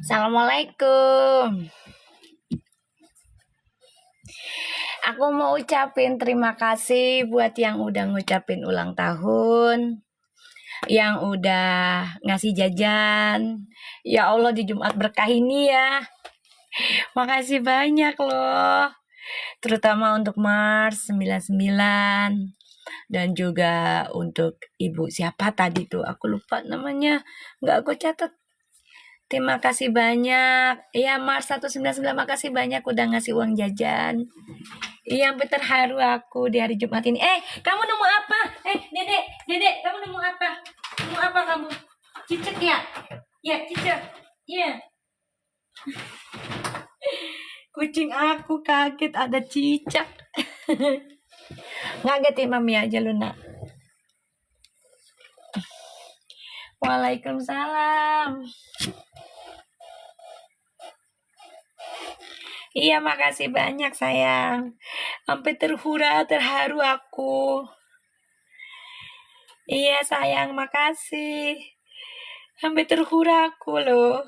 Assalamualaikum. Aku mau ucapin terima kasih buat yang udah ngucapin ulang tahun, yang udah ngasih jajan. Ya Allah, di Jumat berkah ini ya. Makasih banyak loh. Terutama untuk Mars 99 dan juga untuk ibu siapa tadi tuh, aku lupa namanya, nggak aku catat. Terima kasih banyak. Iya, Mars 199, makasih banyak udah ngasih uang jajan. Iya, sampai terharu aku di hari Jumat ini. Kamu nemu apa? Dedek, kamu nemu apa? Nemu apa kamu? Cicak ya? Ya, cicak. Iya. Kucing aku kaget ada cicak. Ngagetin mami aja lu, nak. Waalaikumsalam. Iya, makasih banyak sayang. Sampai terharu aku. Iya sayang, makasih. Sampai terharu aku loh.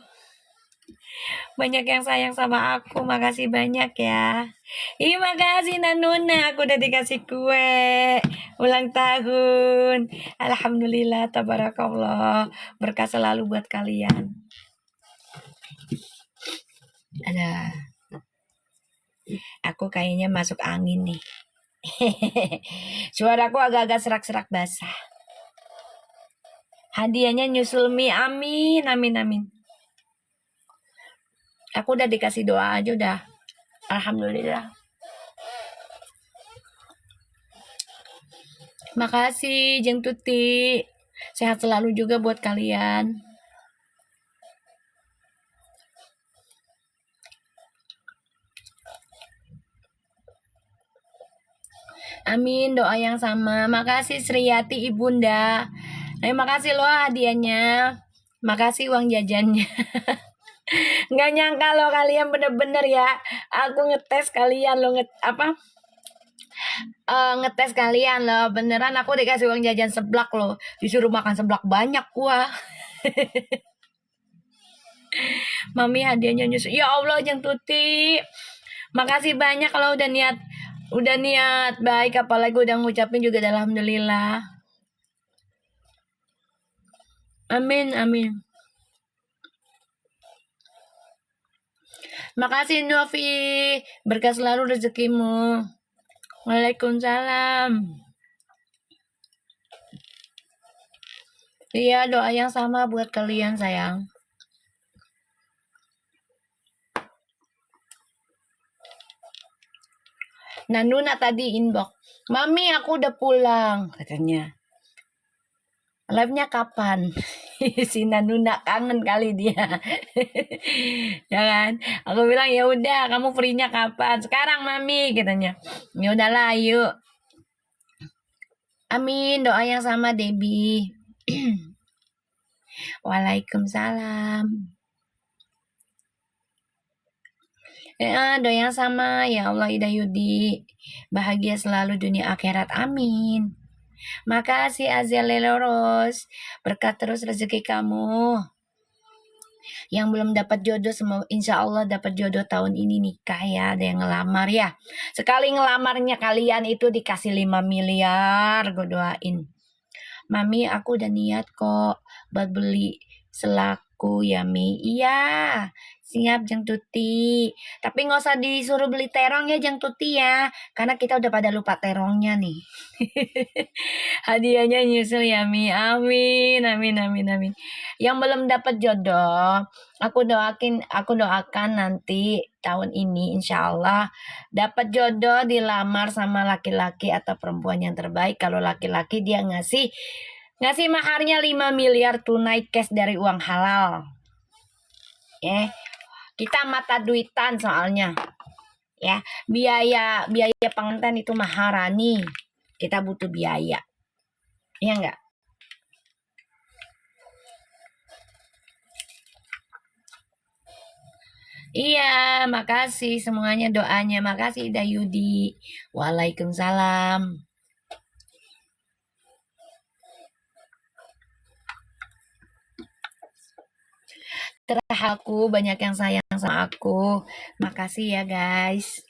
Banyak yang sayang sama aku, makasih banyak ya. Iya, makasih Nanuna, aku udah dikasih kue ulang tahun. Alhamdulillah, tabarakallah. Berkah selalu buat kalian. Ada. Aku kayaknya masuk angin nih. Suaraku agak-agak serak-serak basah. Hadiahnya nyusul mie, amin, amin, amin. Aku udah dikasih doa aja udah. Alhamdulillah. Makasih Jeng Tuti. Sehat selalu juga buat kalian. Amin, doa yang sama. Makasih Sriyati Ibunda. Terima kasih loh hadiahnya. Makasih uang jajannya. Nggak nyangka loh kalian bener-bener ya. Aku ngetes kalian loh, ngetes kalian loh. Beneran aku dikasih uang jajan seblak loh. Disuruh makan seblak banyak wah. Mami hadiahnya nyusul. Ya Allah Jeng Tuti. Makasih banyak kalau udah niat baik, apalagi udah ngucapin juga alhamdulillah. Amin, amin. Makasih Novi, berkah selalu rezekimu. Waalaikumsalam. Iya, doa yang sama buat kalian sayang. Nanuna tadi inbox, Mami aku udah pulang katanya. Live-nya kapan? Si Nanuna kangen kali dia. Ya kan? Aku bilang ya udah, kamu free-nya kapan? Sekarang Mami katanya. Ya udahlah, yuk. Amin, doa yang sama Debbie. Waalaikumsalam. Doa yang sama ya Allah Idayudi. Bahagia selalu dunia akhirat. Amin. Makasih Azia Leloros. Berkat terus rezeki kamu. Yang belum dapat jodoh, semoga insya Allah dapat jodoh tahun ini nikah ya. Ada yang ngelamar ya. Sekali ngelamarnya kalian itu dikasih 5 miliar. Gue doain. Mami aku udah niat kok buat beli selaku ya Mi. Iya. Siap Jeng Tuti. Tapi nggak usah disuruh beli terong ya Jeng Tuti ya. Karena kita udah pada lupa terongnya nih. Hadiahnya nyusul ya Mi. Amin, amin, amin, amin. Yang belum dapat jodoh, aku doakan nanti tahun ini insya Allah dapat jodoh, dilamar sama laki-laki atau perempuan yang terbaik. Kalau laki-laki dia ngasih maharnya 5 miliar tunai cash dari uang halal. Kita mata duitan soalnya. Ya, biaya pengantin itu maharani. Kita butuh biaya. Iya enggak? Iya, makasih semuanya doanya. Makasih Dayudi. Waalaikumsalam. Terah aku banyak yang sayang sama aku. Makasih ya guys.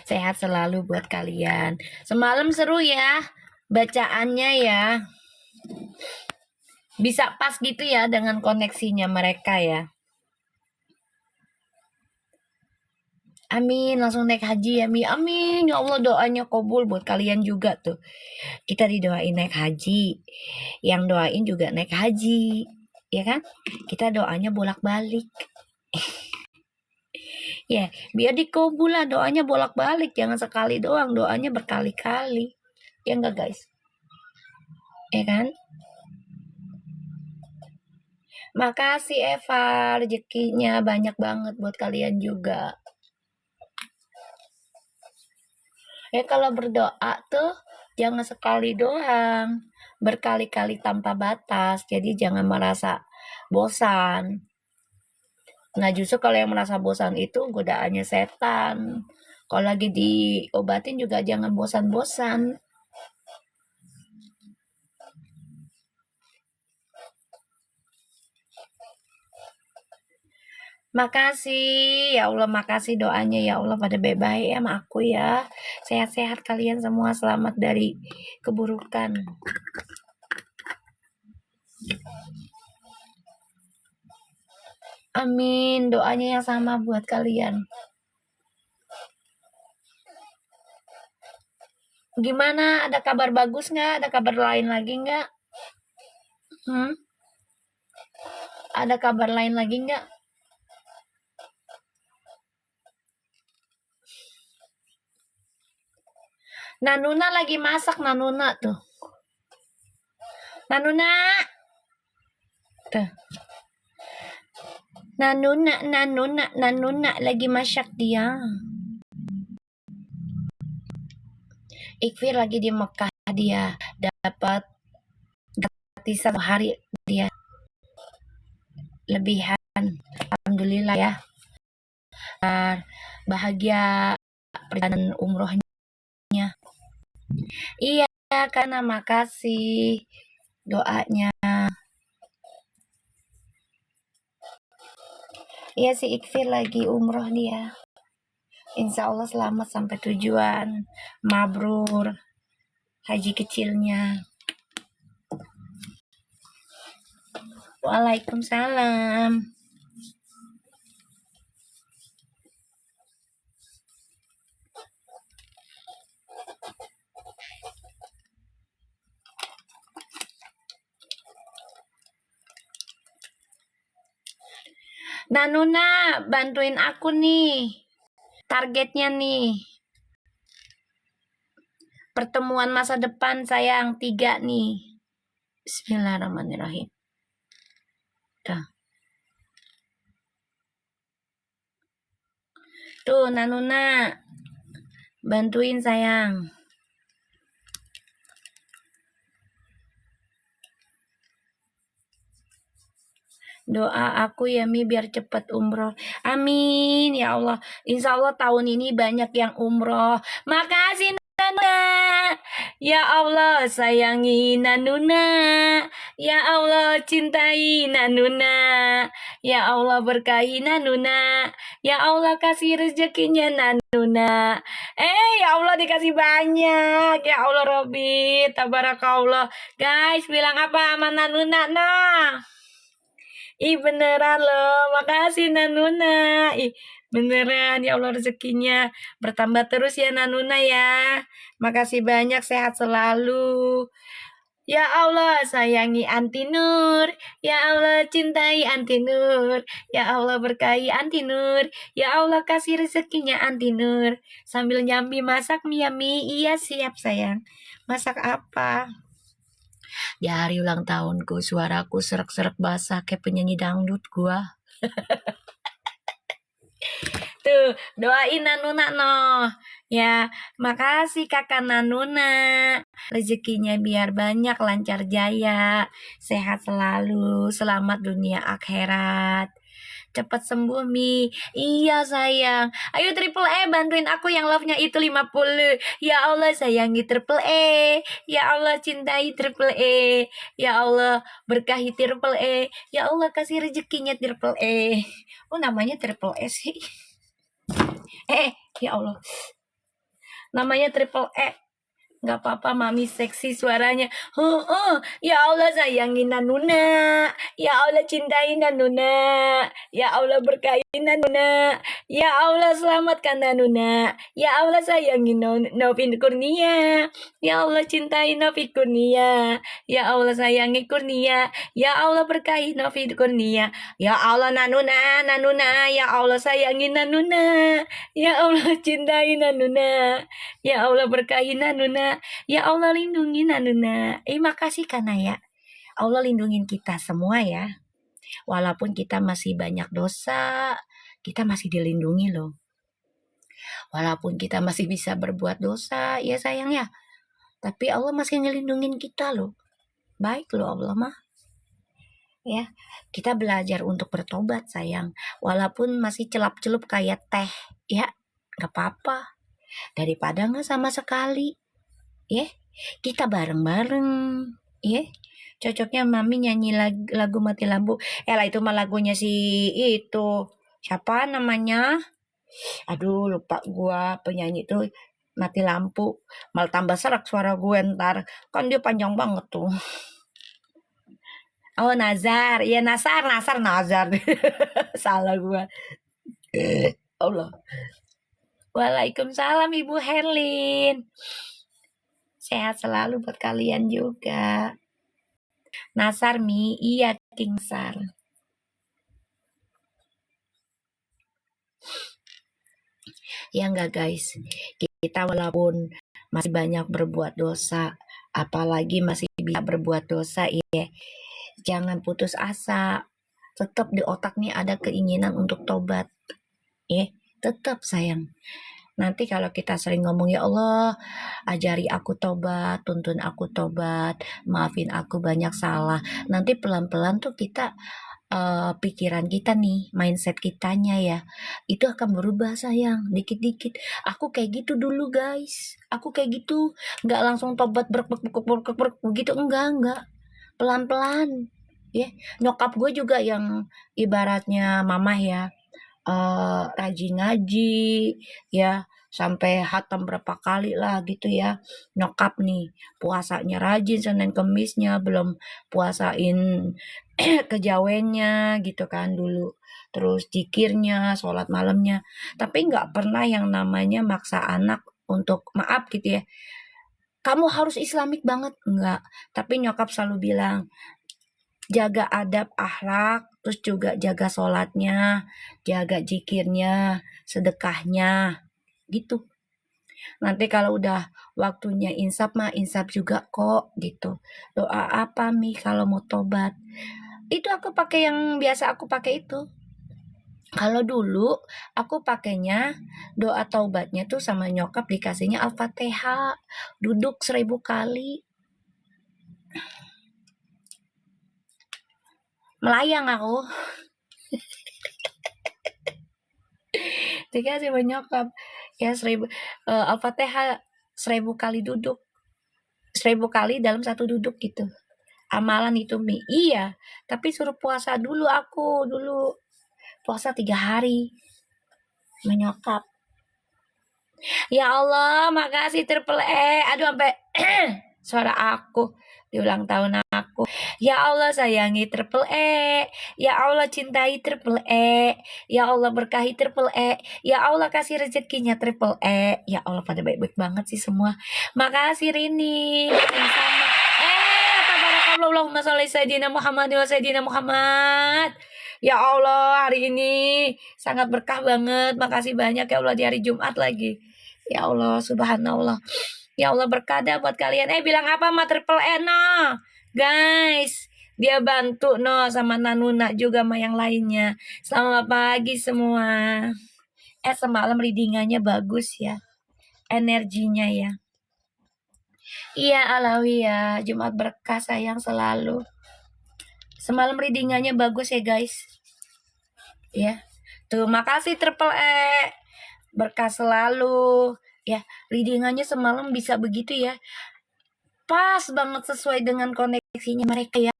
Sehat selalu buat kalian. Semalam seru ya bacaannya ya. Bisa pas gitu ya dengan koneksinya mereka ya. Amin, langsung naik haji ya Mi. Amin, ya Allah doanya kabul buat kalian juga tuh. Kita didoain naik haji. Yang doain juga naik haji. Ya kan? Kita doanya bolak-balik. Ya, biar dikabul lah doanya bolak-balik. Jangan sekali doang, doanya berkali-kali. Ya enggak guys? Ya kan? Makasih Eva, rezekinya banyak banget buat kalian juga. Ya kalau berdoa tuh jangan sekali doang, berkali-kali tanpa batas. Jadi jangan merasa bosan. Nah justru kalau yang merasa bosan itu godaannya setan. Kalau lagi diobatin juga jangan bosan-bosan. Makasih, ya Allah makasih doanya ya Allah pada baik-baik ya sama aku ya. Sehat-sehat kalian semua, selamat dari keburukan. Amin, doanya yang sama buat kalian. Gimana, ada kabar bagus nggak? Ada kabar lain lagi nggak? Ada kabar lain lagi nggak? Nanuna lagi masak, Nanuna tuh. Nanuna. Tuh. Nanuna lagi masak dia. Ikfir lagi di Mekah, dia dapat gratis 1 hari dia lebihan. Alhamdulillah ya. Bahagia perjalanan umrohnya. Iya, karena makasih doanya. Iya si Ikfir lagi umroh dia. Insya Allah selamat sampai tujuan. Mabrur haji kecilnya. Waalaikumsalam. Nanuna, bantuin aku nih. Targetnya nih. Pertemuan masa depan sayang 3 nih. Bismillahirrahmanirrahim. Tuh, Nanuna. Bantuin sayang. Doa aku ya Mi biar cepet umroh. Amin ya Allah. Insya Allah tahun ini banyak yang umroh. Makasih Nanuna. Ya Allah sayangi Nanuna. Ya Allah cintai Nanuna. Ya Allah berkahi Nanuna. Ya Allah kasih rezekinya Nanuna. Ya Allah dikasih banyak. Ya Allah Robbi. Tabarakallah. Guys bilang apa sama Nanuna nah. Ih beneran loh, makasih Nanuna. Ih beneran, ya Allah rezekinya bertambah terus ya Nanuna ya. Makasih banyak, sehat selalu. Ya Allah sayangi Anti Nur. Ya Allah cintai Anti Nur. Ya Allah berkahi Anti Nur. Ya Allah kasih rezekinya Anti Nur. Sambil nyambi masak mie mie. Iya siap sayang. Masak apa? Di hari ulang tahunku suaraku serak-serak basah kayak penyanyi dangdut gua. Tuh, doain Nanuna no. Ya, makasih kakak Nanuna. Rezekinya biar banyak, lancar jaya, sehat selalu, selamat dunia akhirat. Cepat sembuh, Mi. Iya, sayang. Ayo Triple E, bantuin aku yang love-nya itu 50. Ya Allah, sayangi Triple E. Ya Allah, cintai Triple E. Ya Allah, berkahi Triple E. Ya Allah, kasih rezekinya Triple E. Oh, namanya Triple E sih. Ya Allah. Namanya Triple E. Gak apa-apa, Mami seksi suaranya. Ya Allah, sayangi Nanuna. Ya Allah, cintai Nanuna. Ya Allah, berkahi Nanuna. Ya Allah, selamatkan Nanuna. Ya Allah, sayangi Novin Kurnia. Ya Allah, cintai Novi Kurnia. Ya Allah, sayangi Kurnia. Ya Allah, berkahi Novi Kurnia. Ya Allah, Nanuna. Ya Allah, sayangi Nanuna. Ya Allah, cintai Nanuna. Ya Allah, berkahi Nanuna. Ya Allah, lindungi Nanuna. Makasih karena ya Allah lindungin kita semua ya. Walaupun kita masih banyak dosa, kita masih dilindungi loh. Walaupun kita masih bisa berbuat dosa, ya sayang ya. Tapi Allah masih ngelindungin kita loh. Baik loh Allah mah. Ya, kita belajar untuk bertobat sayang. Walaupun masih celup-celup kayak teh, ya gak apa-apa. Daripada gak sama sekali. Ya, kita bareng-bareng. Ya, cocoknya Mami nyanyi lagu Mati Lampu. Lah itu mah lagunya si itu. Siapa namanya? Aduh, lupa gua penyanyi itu Mati Lampu. Malah tambah serak suara gue ntar. Kan dia panjang banget tuh. Oh, Nazar. Ya, Nazar. Salah gua. Allah. Waalaikumsalam Ibu Herlin. Sehat selalu buat kalian juga. Nasar, Mi. Iya, King Sar. Ya enggak guys, kita walaupun masih banyak berbuat dosa, apalagi masih bisa berbuat dosa ya, jangan putus asa. Tetap di otak nih ada keinginan untuk tobat. Tetap sayang. Nanti kalau kita sering ngomong, ya Allah, ajari aku tobat, tuntun aku tobat, maafin aku banyak salah. Nanti pelan-pelan tuh kita pikiran kita nih, mindset kitanya ya, itu akan berubah sayang, dikit-dikit. Aku kayak gitu dulu guys, aku kayak gitu, nggak langsung tobat begitu, enggak, pelan-pelan. Ya, nyokap gue juga yang ibaratnya mamah ya, rajin ngaji ya, sampai hatam berapa kali lah gitu ya. Nyokap nih puasanya rajin Senin Kemisnya, belum puasain kejawennya gitu kan dulu, terus zikirnya, sholat malamnya, tapi nggak pernah yang namanya maksa anak untuk maaf gitu ya, kamu harus islamik banget, enggak. Tapi nyokap selalu bilang, jaga adab akhlak, terus juga jaga sholatnya, jaga zikirnya, sedekahnya, gitu. Nanti kalau udah waktunya insaf mah insaf juga kok, gitu. Doa apa Mi kalau mau tobat? Itu aku pakai yang biasa aku pakai itu. Kalau dulu aku pakainya doa taubatnya tuh sama nyokap dikasihnya Al-Fatihah, duduk 1000 kali. Melayang aku. Dikasih sama nyokap. Ya 1000 Al-Fatihah 1000 kali duduk. 1000 kali dalam satu duduk gitu. Amalan itu Mi. Iya, tapi suruh puasa dulu aku dulu. Puasa 3 hari. Menyokap. Ya Allah, makasih Triple E. Aduh sampai suara aku di ulang tahun aku. Ya Allah, sayangi Triple E. Ya Allah, cintai Triple E. Ya Allah, berkahi Triple E. Ya Allah, kasih rezekinya Triple E. Ya Allah, pada baik-baik banget sih semua. Makasih Rini. Sama. Tabarakallah, Allahumma sholli sayyidina Muhammad wa sayyidina Muhammad. Ya Allah, hari ini sangat berkah banget. Makasih banyak ya Allah, di hari Jumat lagi. Ya Allah, subhanallah. Ya Allah, berkada buat kalian. Bilang apa sama Triple E no? Guys, dia bantu no sama Nanuna juga sama yang lainnya. Selamat pagi semua. Semalam readingannya bagus ya. Energinya ya. Iya Alawi ya, Jumat berkah sayang selalu. Semalam readingannya bagus ya guys. ya. Terima kasih Triple E. Berkah selalu. Ya, readingannya semalam bisa begitu ya. Pas banget sesuai dengan koneksinya mereka ya.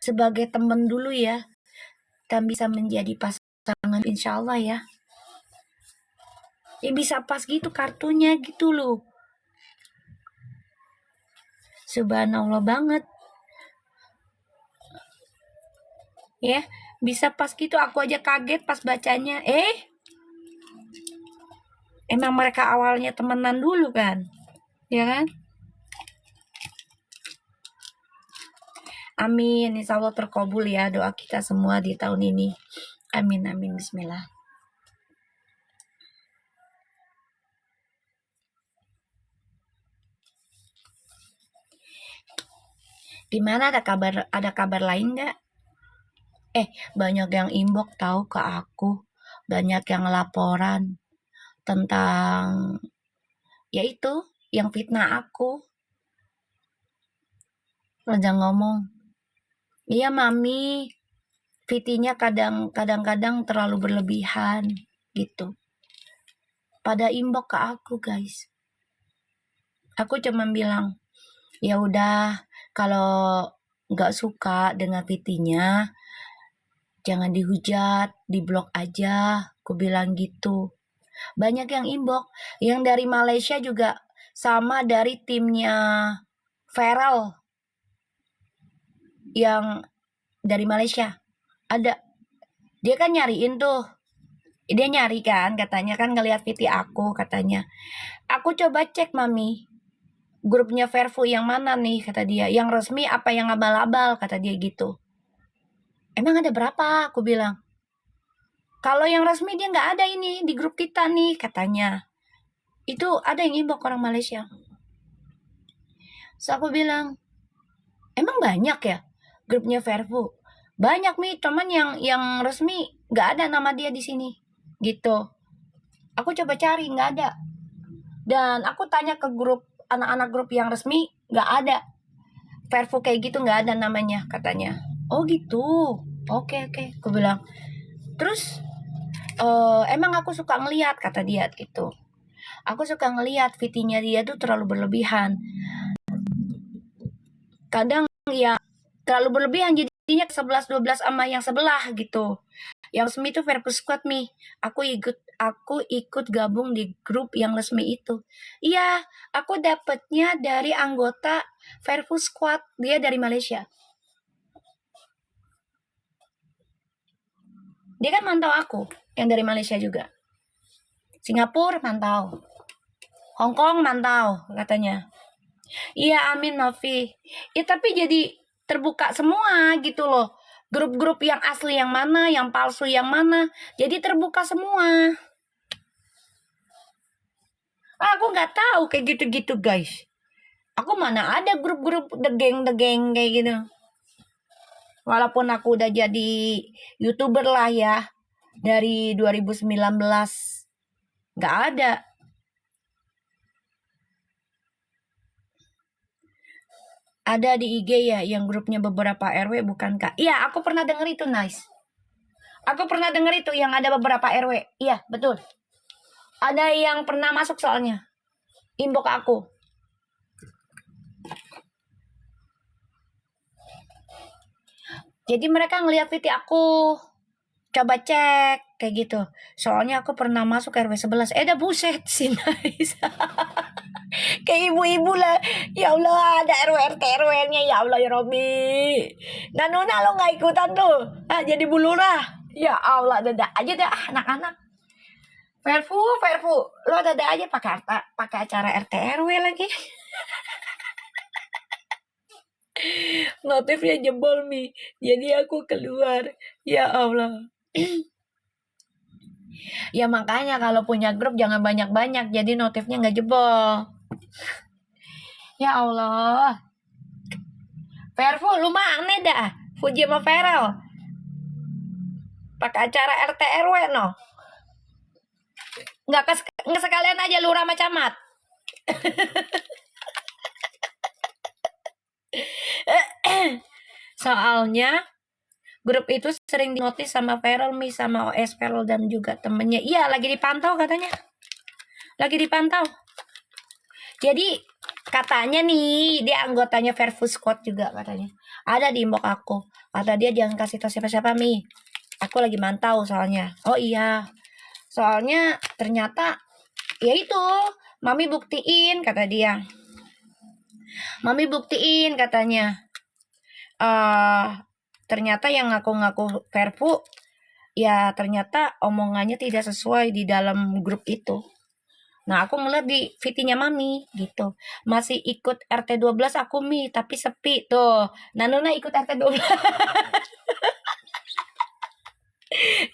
Sebagai temen dulu ya. Dan bisa menjadi pasangan insya Allah ya. Ya bisa pas gitu kartunya gitu loh. Subhanallah banget. Ya, bisa pas gitu. Aku aja kaget pas bacanya. Emang mereka awalnya temenan dulu kan? Ya kan? Amin. Insya Allah terkabul ya doa kita semua di tahun ini. Amin, amin. Bismillah. Gimana, ada kabar lain nggak? Banyak yang inbox tahu ke aku. Banyak yang laporan tentang yaitu yang fitnah aku. Raja ngomong, iya mami, fitinya kadang-kadang terlalu berlebihan gitu. Pada inbox ke aku guys. Aku cuma bilang, ya udah kalau nggak suka dengan fitinya, jangan dihujat, diblok aja. Aku bilang gitu. Banyak yang inbox, yang dari Malaysia juga sama dari timnya Feral yang dari Malaysia. Ada. Dia kan nyariin tuh. Dia nyari kan, katanya kan ngeliat VT aku, katanya. Aku coba cek mami, grupnya Fairfu yang mana nih, kata dia. Yang resmi apa yang abal-abal, kata dia gitu. Emang ada berapa? Aku bilang. Kalau yang resmi dia nggak ada ini di grup kita nih, katanya. Itu ada yang inbox orang Malaysia. So aku bilang, emang banyak ya grupnya Fairfu? Banyak nih, cuman yang resmi nggak ada nama dia di sini, gitu. Aku coba cari nggak ada. Dan aku tanya ke grup anak-anak grup yang resmi, nggak ada. Fairfu kayak gitu nggak ada namanya, katanya. Oh gitu. Oke. Aku bilang. Terus emang aku suka ngeliat, kata dia gitu. Aku suka ngeliat VT-nya dia tuh terlalu berlebihan. Kadang ya terlalu berlebihan jadinya 11-12 sama yang sebelah gitu. Yang resmi itu Fairfu Squad nih. Aku ikut gabung di grup yang resmi itu. Iya, aku dapetnya dari anggota Fairfu Squad. Dia dari Malaysia. Dia kan mantau aku, yang dari Malaysia juga. Singapura mantau. Hong Kong mantau, katanya. Iya, amin Novi. Ya tapi jadi terbuka semua gitu loh. Grup-grup yang asli yang mana, yang palsu yang mana. Jadi terbuka semua. Aku nggak tahu kayak gitu-gitu guys. Aku mana ada grup-grup the gang kayak gitu. Walaupun aku udah jadi YouTuber lah ya. Dari 2019. Nggak ada. Ada di IG ya yang grupnya beberapa RW bukan Kak? Iya, aku pernah denger itu, nice. Aku pernah denger itu yang ada beberapa RW. Iya, betul. Ada yang pernah masuk soalnya. Inbox aku. Jadi mereka ngeliat VT aku. Coba cek kayak gitu. Soalnya aku pernah masuk RW 11. Dah buset sih, nice. Kayak ibu-ibu lah. Ya Allah, ada RW RT-RW-nya. Ya Allah ya Robi. Nuna lo nggak ikutan tuh. Jadi bulurah. Ya Allah, dada aja dah anak-anak. Fairfu, lo dada aja pakai acara RT RW lagi. Notifnya jebol Mi. Jadi aku keluar. Ya Allah. Ya makanya kalau punya grup jangan banyak-banyak. Jadi notifnya nggak jebol. Ya Allah. Fairfu, lu mah aneh dah. Fuji sama Feral. Pakai acara RT RW no. Nggak sekalian aja lurah sama camat. Soalnya Grup itu sering dinotis sama Feral Mi, sama OS Feral dan juga temennya. Iya, lagi dipantau katanya. Lagi dipantau. Jadi katanya nih, dia anggotanya Fairfood Squad juga katanya. Ada di inbox aku. Kata dia jangan kasih tahu siapa-siapa Mi. Aku lagi mantau soalnya. Oh iya. Soalnya ternyata ya itu, Mami buktiin kata dia. Mami buktiin katanya. Ternyata yang ngaku-ngaku Verfu ya ternyata omongannya tidak sesuai di dalam grup itu. Nah, aku ngeliat di VT-nya Mami gitu. Masih ikut RT 12 aku Mi, tapi sepi tuh. Nanuna ikut RT 12.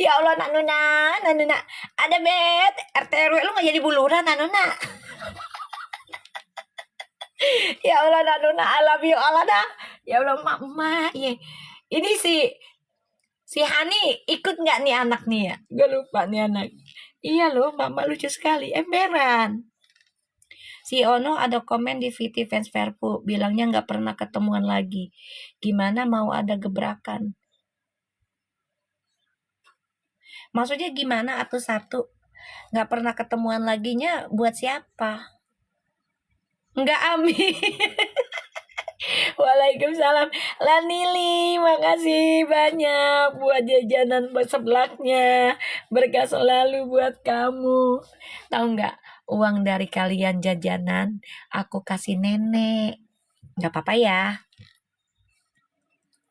Ya Allah Nanuna. Ada bet RT RW lu gak jadi buluran Nanuna. Ya Allah Nanuna, I love you Allah dah. Ya Allah Mak. Ya. Ini si Hani ikut nggak nih anak nih ya? Gue lupa nih anak. Iya loh, Mama lucu sekali. Emberan. Si Ono ada komen di VT Fans Verpu, bilangnya nggak pernah ketemuan lagi. Gimana mau ada gebrakan? Maksudnya gimana atau satu? Nggak pernah ketemuan laginya buat siapa? Nggak Ami. Waalaikumsalam. Lanili, makasih banyak buat jajanan sebelaknya. Berkah selalu buat kamu. Tahu nggak? Uang dari kalian jajanan, aku kasih nenek. Nggak apa-apa ya.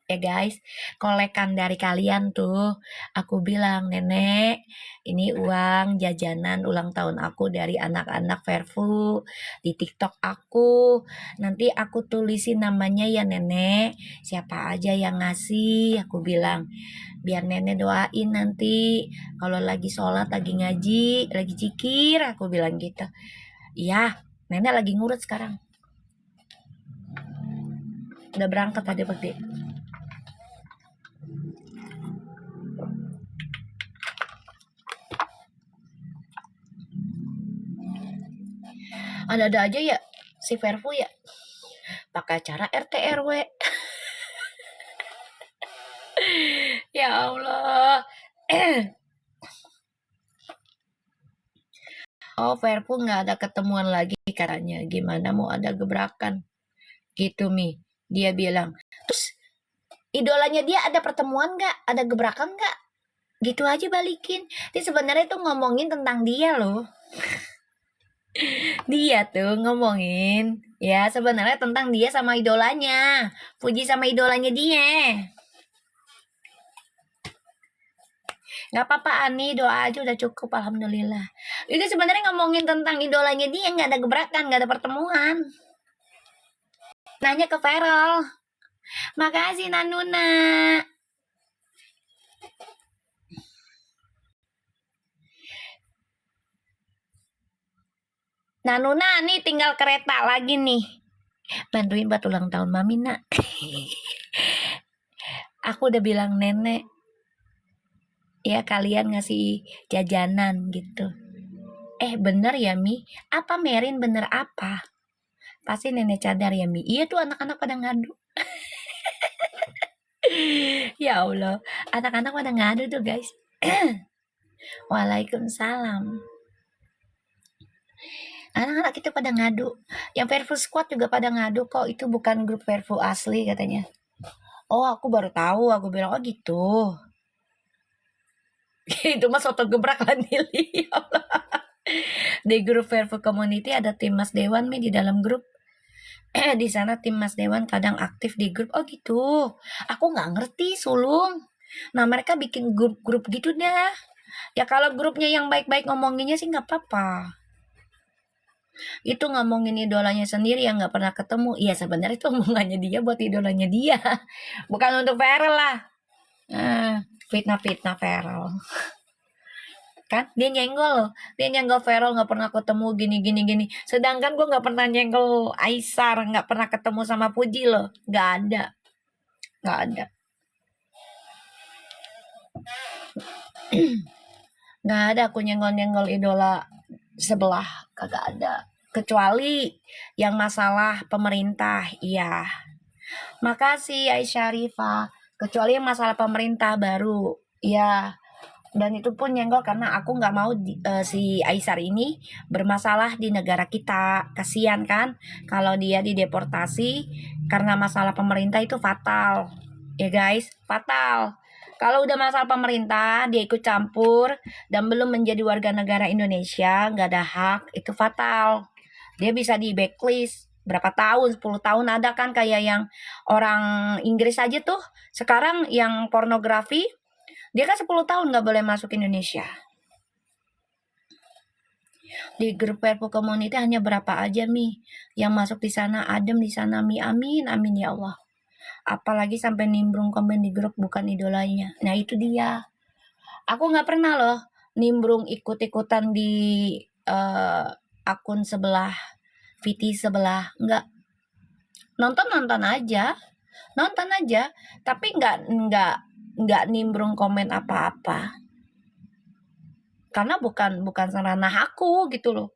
Ya guys, kolekan dari kalian tuh. Aku bilang, nenek, ini uang jajanan ulang tahun aku dari anak-anak Verfu di TikTok aku. Nanti aku tulisin namanya ya nenek. Siapa aja yang ngasih, aku bilang. Biar nenek doain nanti. Kalau lagi sholat, lagi ngaji, lagi zikir, aku bilang gitu. Iya, nenek lagi ngurut sekarang. Udah berangkat tadi pagi. Ada-ada aja ya si Verfu ya pakai cara RT RW. Ya Allah. Oh, Verfu nggak ada ketemuan lagi katanya. Gimana mau ada gebrakan? Gitu Mi. Dia bilang. Terus idolanya dia ada pertemuan nggak? Ada gebrakan nggak? Gitu aja balikin. Dia sebenarnya tuh ngomongin tentang dia loh. Dia tuh ngomongin ya sebenarnya tentang dia sama idolanya. Puji sama idolanya dia. Gak apa-apa Ani, doa aja udah cukup, alhamdulillah. Itu sebenarnya ngomongin tentang idolanya dia, nggak ada gebrakan, nggak ada pertemuan. Nanya ke Feral. Makasih Nanuna. Nanuna nih tinggal kereta lagi nih. Bantuin buat ulang tahun Mami nak. Aku udah bilang nenek. Ya kalian ngasih jajanan gitu. Bener ya Mi? Apa Merin bener apa? Pasti nenek cadar ya Mi. Iya tuh anak-anak pada ngadu. Ya Allah, anak-anak pada ngadu tuh guys. Waalaikumsalam. Anak-anak itu pada ngadu. Yang Verfu Squad juga pada ngadu kok. Itu bukan grup Verfu asli katanya. Oh aku baru tahu. Aku bilang oh gitu. Itu mah soto gebrak lah Nili. Di grup Verfu Community ada tim Mas Dewan Mi di dalam grup. Di sana tim Mas Dewan kadang aktif di grup. Oh gitu. Aku nggak ngerti sulung. Nah mereka bikin grup-grup gitu dah. Ya kalau grupnya yang baik-baik ngomonginnya sih nggak apa-apa. Itu ngomongin idolanya sendiri yang nggak pernah ketemu. Iya sebenarnya itu omongannya dia buat idolanya dia. Bukan untuk Feral lah. Fitnah-fitnah Feral. Kan dia nyenggol Feral nggak pernah ketemu gini. Sedangkan gue nggak pernah nyenggol Aisar, nggak pernah ketemu sama Puji loh. Nggak ada. Nggak ada aku nyenggol idola sebelah, kagak ada. Kecuali yang masalah pemerintah, iya. Makasih Aisyah Rifa. Kecuali yang masalah pemerintah baru. Ya, dan itu pun nyenggol karena aku nggak mau si Aisar ini bermasalah di negara kita. Kasihan kan kalau dia dideportasi karena masalah pemerintah, itu fatal. Ya guys, fatal. Kalau udah masalah pemerintah, dia ikut campur dan belum menjadi warga negara Indonesia, nggak ada hak, itu fatal. Dia bisa di backlist berapa tahun, 10 tahun ada kan, kayak yang orang Inggris aja tuh. Sekarang yang pornografi, dia kan 10 tahun nggak boleh masuk Indonesia. Di grup Perpu Community hanya berapa aja Mi yang masuk di sana, adem di sana Mi. Amin, amin ya Allah. Apalagi sampai nimbrung komen di grup bukan idolanya. Nah itu dia. Aku nggak pernah loh nimbrung ikut-ikutan di akun sebelah, VT sebelah. Nggak, nonton aja, tapi nggak nimbrung komen apa-apa. Karena bukan ranah aku gitu loh.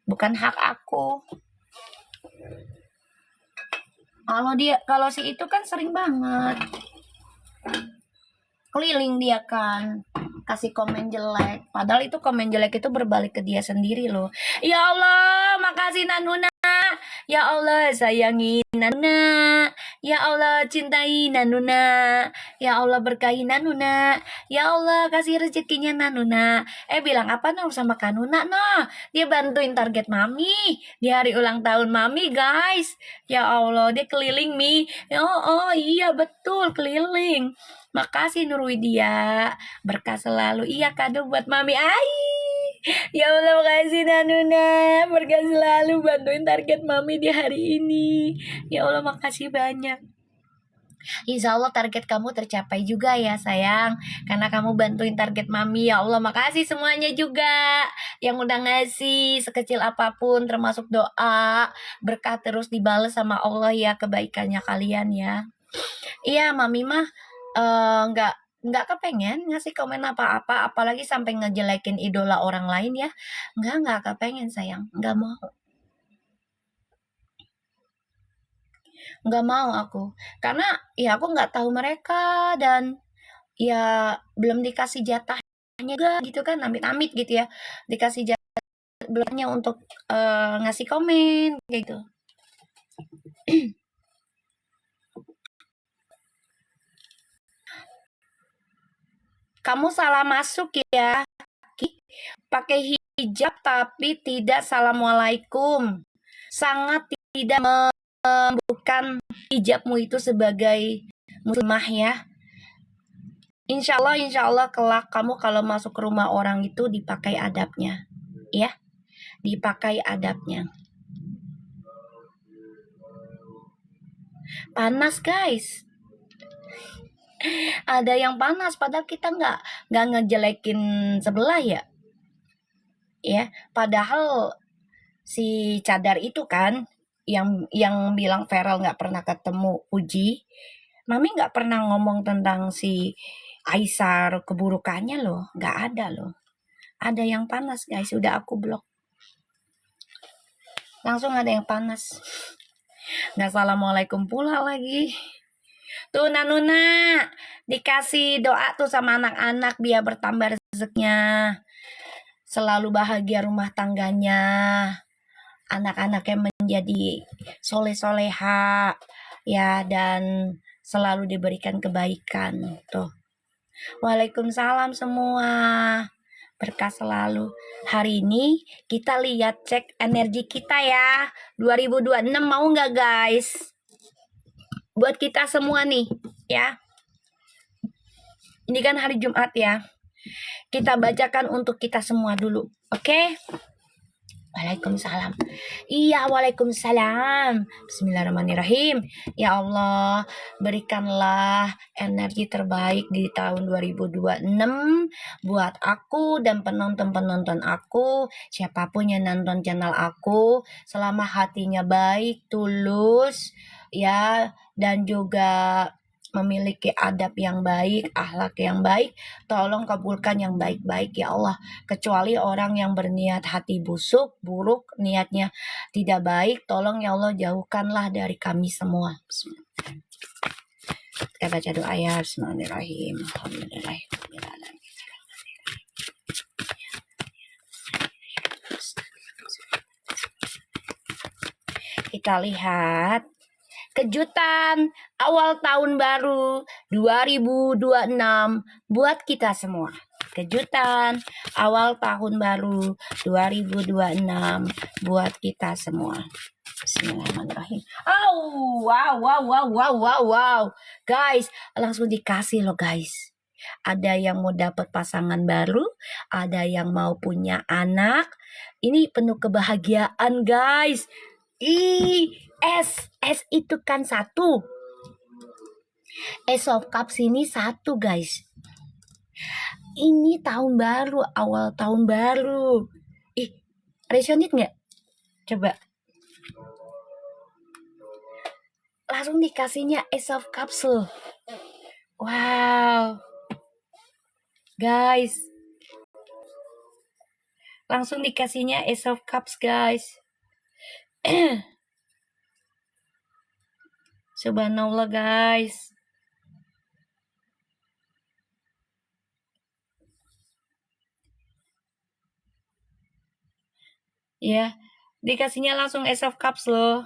Bukan hak aku. Kalau si itu kan sering banget keliling dia kan kasih komen jelek, padahal itu komen jelek itu berbalik ke dia sendiri loh. Ya Allah, makasih Nanuna. Ya Allah, sayangi Nanuna. Ya Allah, cintai Nanuna. Ya Allah, berkahi Nanuna. Ya Allah, kasih rezekinya Nanuna. Bilang apa noh sama Kanuna noh? Dia bantuin target Mami di hari ulang tahun Mami, guys. Ya Allah, dia keliling Mi. Oh iya betul, keliling. Makasih Nurwidia, berkah selalu. Iya, kado buat Mami. Ya Allah, makasih Nanuna, berkah selalu bantuin target Mami di hari ini. Ya Allah, makasih banyak. Insya Allah target kamu tercapai juga ya sayang, karena kamu bantuin target Mami. Ya Allah, makasih semuanya juga yang udah ngasih sekecil apapun, termasuk doa. Berkah terus dibales sama Allah ya kebaikannya kalian ya. Iya, Mami mah nggak kepengen ngasih komen apa-apa, apalagi sampai ngejelekin idola orang lain ya. Nggak kepengen sayang, nggak mau aku. Karena ya aku nggak tahu mereka dan ya belum dikasih jatahnya juga gitu kan, amit-amit gitu ya. Dikasih jatah belumnya untuk ngasih komen gitu. Kamu salah masuk ya. Pakai hijab tapi tidak assalamualaikum. Sangat tidak membukan hijabmu itu sebagai muslimah ya. Insya Allah kelak kamu kalau masuk ke rumah orang itu dipakai adabnya. Ya, dipakai adabnya. Panas guys. Ada yang panas padahal kita nggak ngejelekin sebelah ya. Ya, padahal si cadar itu kan yang bilang Feral nggak pernah ketemu Uji. Mami nggak pernah ngomong tentang si Aisar keburukannya loh, nggak ada loh. Ada yang panas guys, udah aku blok. Langsung ada yang panas. Nggak assalamualaikum pula lagi. Tuh Nanuna, dikasih doa tuh sama anak-anak biar bertambah rezekinya. Selalu bahagia rumah tangganya. Anak-anaknya menjadi soleh-soleha ya, dan selalu diberikan kebaikan tuh. Waalaikumsalam semua, berkah selalu. Hari ini kita lihat cek energi kita ya, 2026 mau nggak guys? Buat kita semua nih ya. Ini kan hari Jumat ya. Kita bacakan untuk kita semua dulu, oke? Waalaikumsalam. Iya, waalaikumsalam. Bismillahirrahmanirrahim. Ya Allah, berikanlah energi terbaik di tahun 2026 buat aku dan penonton-penonton aku, siapapun yang nonton channel aku, selama hatinya baik, tulus, ya, dan juga memiliki adab yang baik, akhlak yang baik, tolong kabulkan yang baik-baik ya Allah. Kecuali orang yang berniat hati buruk, niatnya tidak baik, tolong ya Allah jauhkanlah dari kami semua. Kita baca doa ya. Bismillahirrahmanirrahim. Alhamdulillah. Kita lihat kejutan awal tahun baru 2026 buat kita semua. Kejutan awal tahun baru 2026 buat kita semua. Bismillahirrahmanirrahim. Wow. Guys, langsung dikasih loh guys. Ada yang mau dapat pasangan baru, ada yang mau punya anak. Ini penuh kebahagiaan guys. S itu kan satu. Ace of Cups ini satu guys. Ini tahun baru, awal tahun baru. Resonate nggak? Coba. Langsung dikasihnya Ace of Cups loh. Wow. Guys. Langsung dikasihnya Ace of Cups guys. Subhanallah guys. Ya, dikasihnya langsung Ace of Cups loh.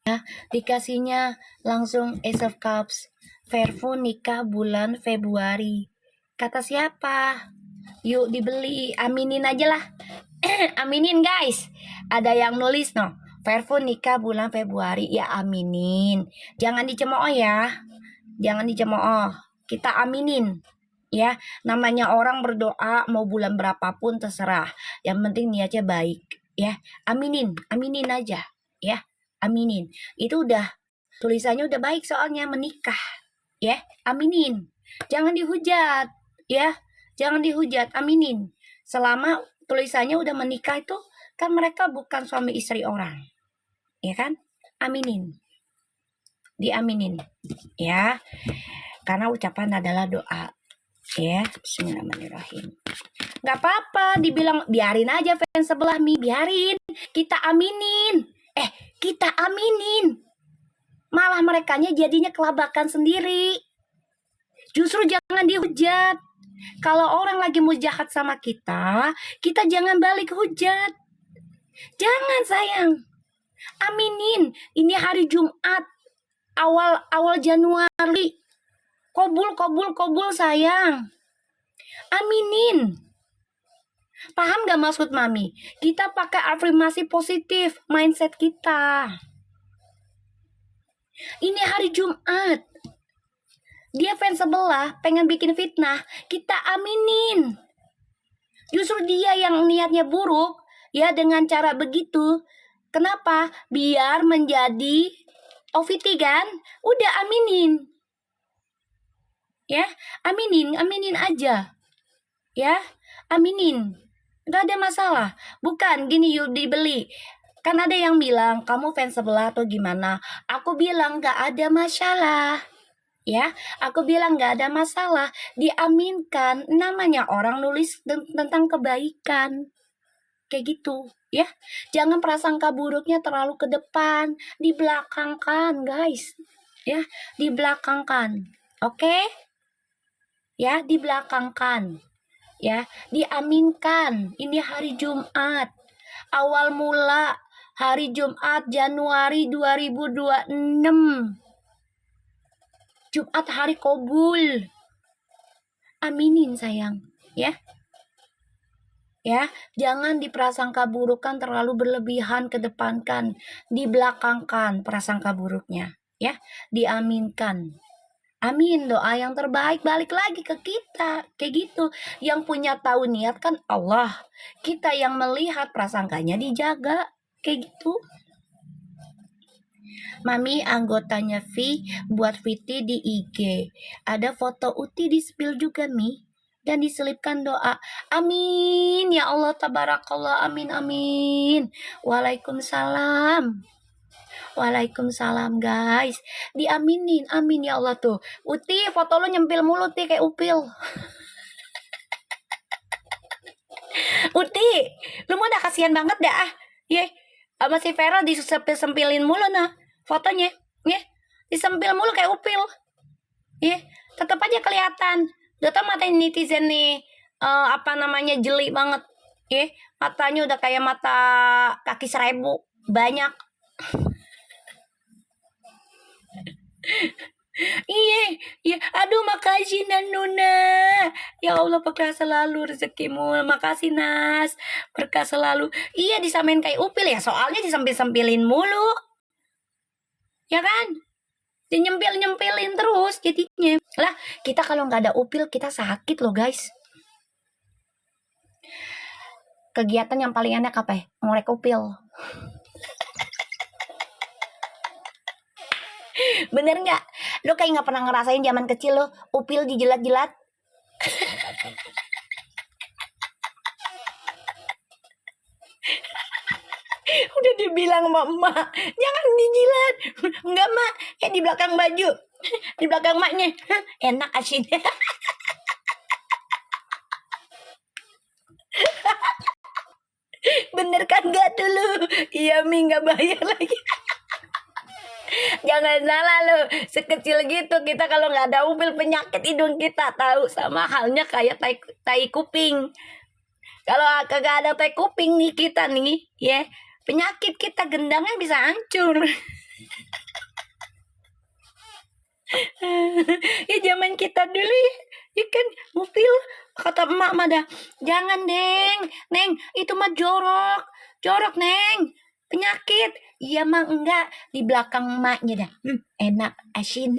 Ya, dikasihnya langsung Ace of Cups. Vervo nikah bulan Februari. Kata siapa? Yuk dibeli, aminin aja lah. Aminin guys. Ada yang nulis no. Vervo nikah bulan Februari. Ya aminin. Jangan dicemooh ya. Jangan dicemooh. Kita aminin. Ya, namanya orang berdoa mau bulan berapapun terserah. Yang penting niatnya baik. Ya, aminin aja. Ya, aminin. Itu udah tulisannya udah baik soalnya menikah. Ya, aminin. Jangan dihujat. Ya, jangan dihujat. Aminin. Selama tulisannya udah menikah itu kan mereka bukan suami istri orang. Ya kan? Aminin. Diaminin. Ya. Karena ucapan adalah doa. Ya, bismillahirrahmanirrahim. Gak apa-apa dibilang biarin aja fans sebelah Mi, biarin. Kita aminin. Kita aminin. Malah merekanya jadinya kelabakan sendiri. Justru jangan dihujat. Kalau orang lagi mau jahat sama kita jangan balik hujat. Jangan sayang. Aminin. Ini hari Jumat. Awal Januari. Kobul sayang. Aminin. Paham gak maksud Mami? Kita pakai afirmasi positif mindset kita. Ini hari Jumat. Dia fans sebelah pengen bikin fitnah, kita aminin. Justru dia yang niatnya buruk, ya dengan cara begitu. Kenapa? Biar menjadi OVT kan? Udah aminin. Ya, aminin aja. Ya, aminin. Gak ada masalah. Bukan gini yuk dibeli. Kan ada yang bilang kamu fans sebelah atau gimana. Aku bilang gak ada masalah. Ya, aku bilang gak ada masalah. Diaminkan. Namanya orang nulis tentang kebaikan. Kayak gitu. Ya, jangan prasangka buruknya terlalu ke depan. Dibelakangkan guys. Ya, dibelakangkan. Oke? Ya, dibelakangkan. Ya, diaminkan. Ini hari Jumat. Awal mula hari Jumat Januari 2026. Jumat hari kobul. Aminin sayang, ya. Ya, jangan diprasangka burukkan terlalu berlebihan kedepankan, dibelakangkan prasangka buruknya, ya. Diaminkan. Amin, doa yang terbaik balik lagi ke kita. Kayak gitu. Yang punya tahu niat kan Allah. Kita yang melihat prasangkanya dijaga. Kayak gitu. Mami anggotanya Vi buat Viti di IG. Ada foto Uti di spill juga Mi. Dan diselipkan doa. Amin. Ya Allah tabarakallah. Amin. Waalaikumsalam. Waalaikumsalam guys. Diaminin, amin ya Allah tuh. Uti, foto lu nyempil mulu Ti kayak upil. Uti, lu mau dah kasihan banget dah ah. Ye, sama si Vera disempilin mulu nah fotonya. Ye, disempil mulu kayak upil. Ye, tetap aja kelihatan. Udah tau mata netizen nih apa namanya jeli banget. Ye, matanya udah kayak mata kaki 1000. Banyak. Iya, iya. Aduh, makasih Nanuna. Ya Allah, berkah selalu rezekimu. Makasih Nas, berkah selalu. Iya, disamain kayak upil ya. Soalnya disempil-sempilin mulu, ya kan? Dinyempil-nyempilin terus jadinya. Lah, kita kalau nggak ada upil kita sakit loh guys. Kegiatan yang paling enak apa ya? Ngorek upil. Bener nggak? Lo kayak nggak pernah ngerasain zaman kecil lo upil dijilat-jilat? Udah dibilang sama emak, jangan dijilat. Enggak mak, yang di belakang baju, di belakang maknya. Enak asin. Bener kan gak dulu? Iya Mi, nggak bayar lagi. Jangan salah lo, sekecil gitu kita kalau nggak ada upil penyakit hidung kita tahu, sama halnya kayak tai kuping. Kalau kagak ada tai kuping nih kita nih, ya penyakit kita gendangnya bisa hancur. Ya zaman kita dulu ya kan upil kata emak mah dah, jangan Neng, itu mah jorok Neng, penyakit. Iya mah enggak, di belakang emaknya dah, enak asin.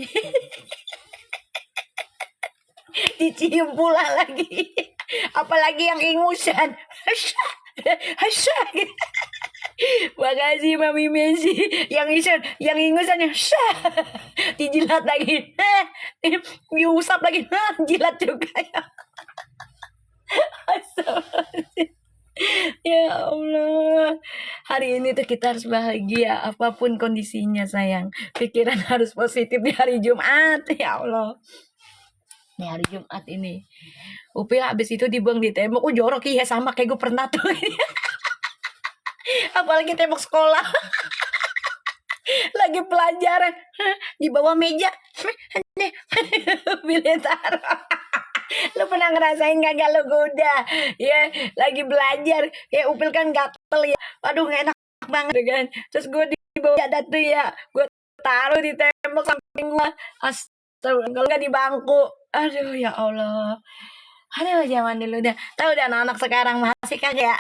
Dicium pula lagi, apalagi yang ingusan. Hasya gitu. Makasih Mami Messi. Yang ingusan yang dijilat lagi, diusap lagi, jilat juga ya. Ya Allah, hari ini tuh kita harus bahagia apapun kondisinya sayang. Pikiran harus positif di hari Jumat. Ya Allah, di hari Jumat ini upil habis itu dibuang di tembok. Jorok ya, sama kayak gue pernah tuh. Apalagi tembok sekolah. Lagi pelajaran di bawah meja pilih taruh. Lu pernah ngerasain kagak lu goda ya lagi belajar ya upil kan gatel ya, aduh gak enak banget kan, terus gue di bawah ada tuh ya gue taruh di tembok samping gue, astaga kalau nggak di bangku. Aduh ya Allah, aduh zaman dulu dah. Tahu dah anak-anak sekarang masih kagak ya.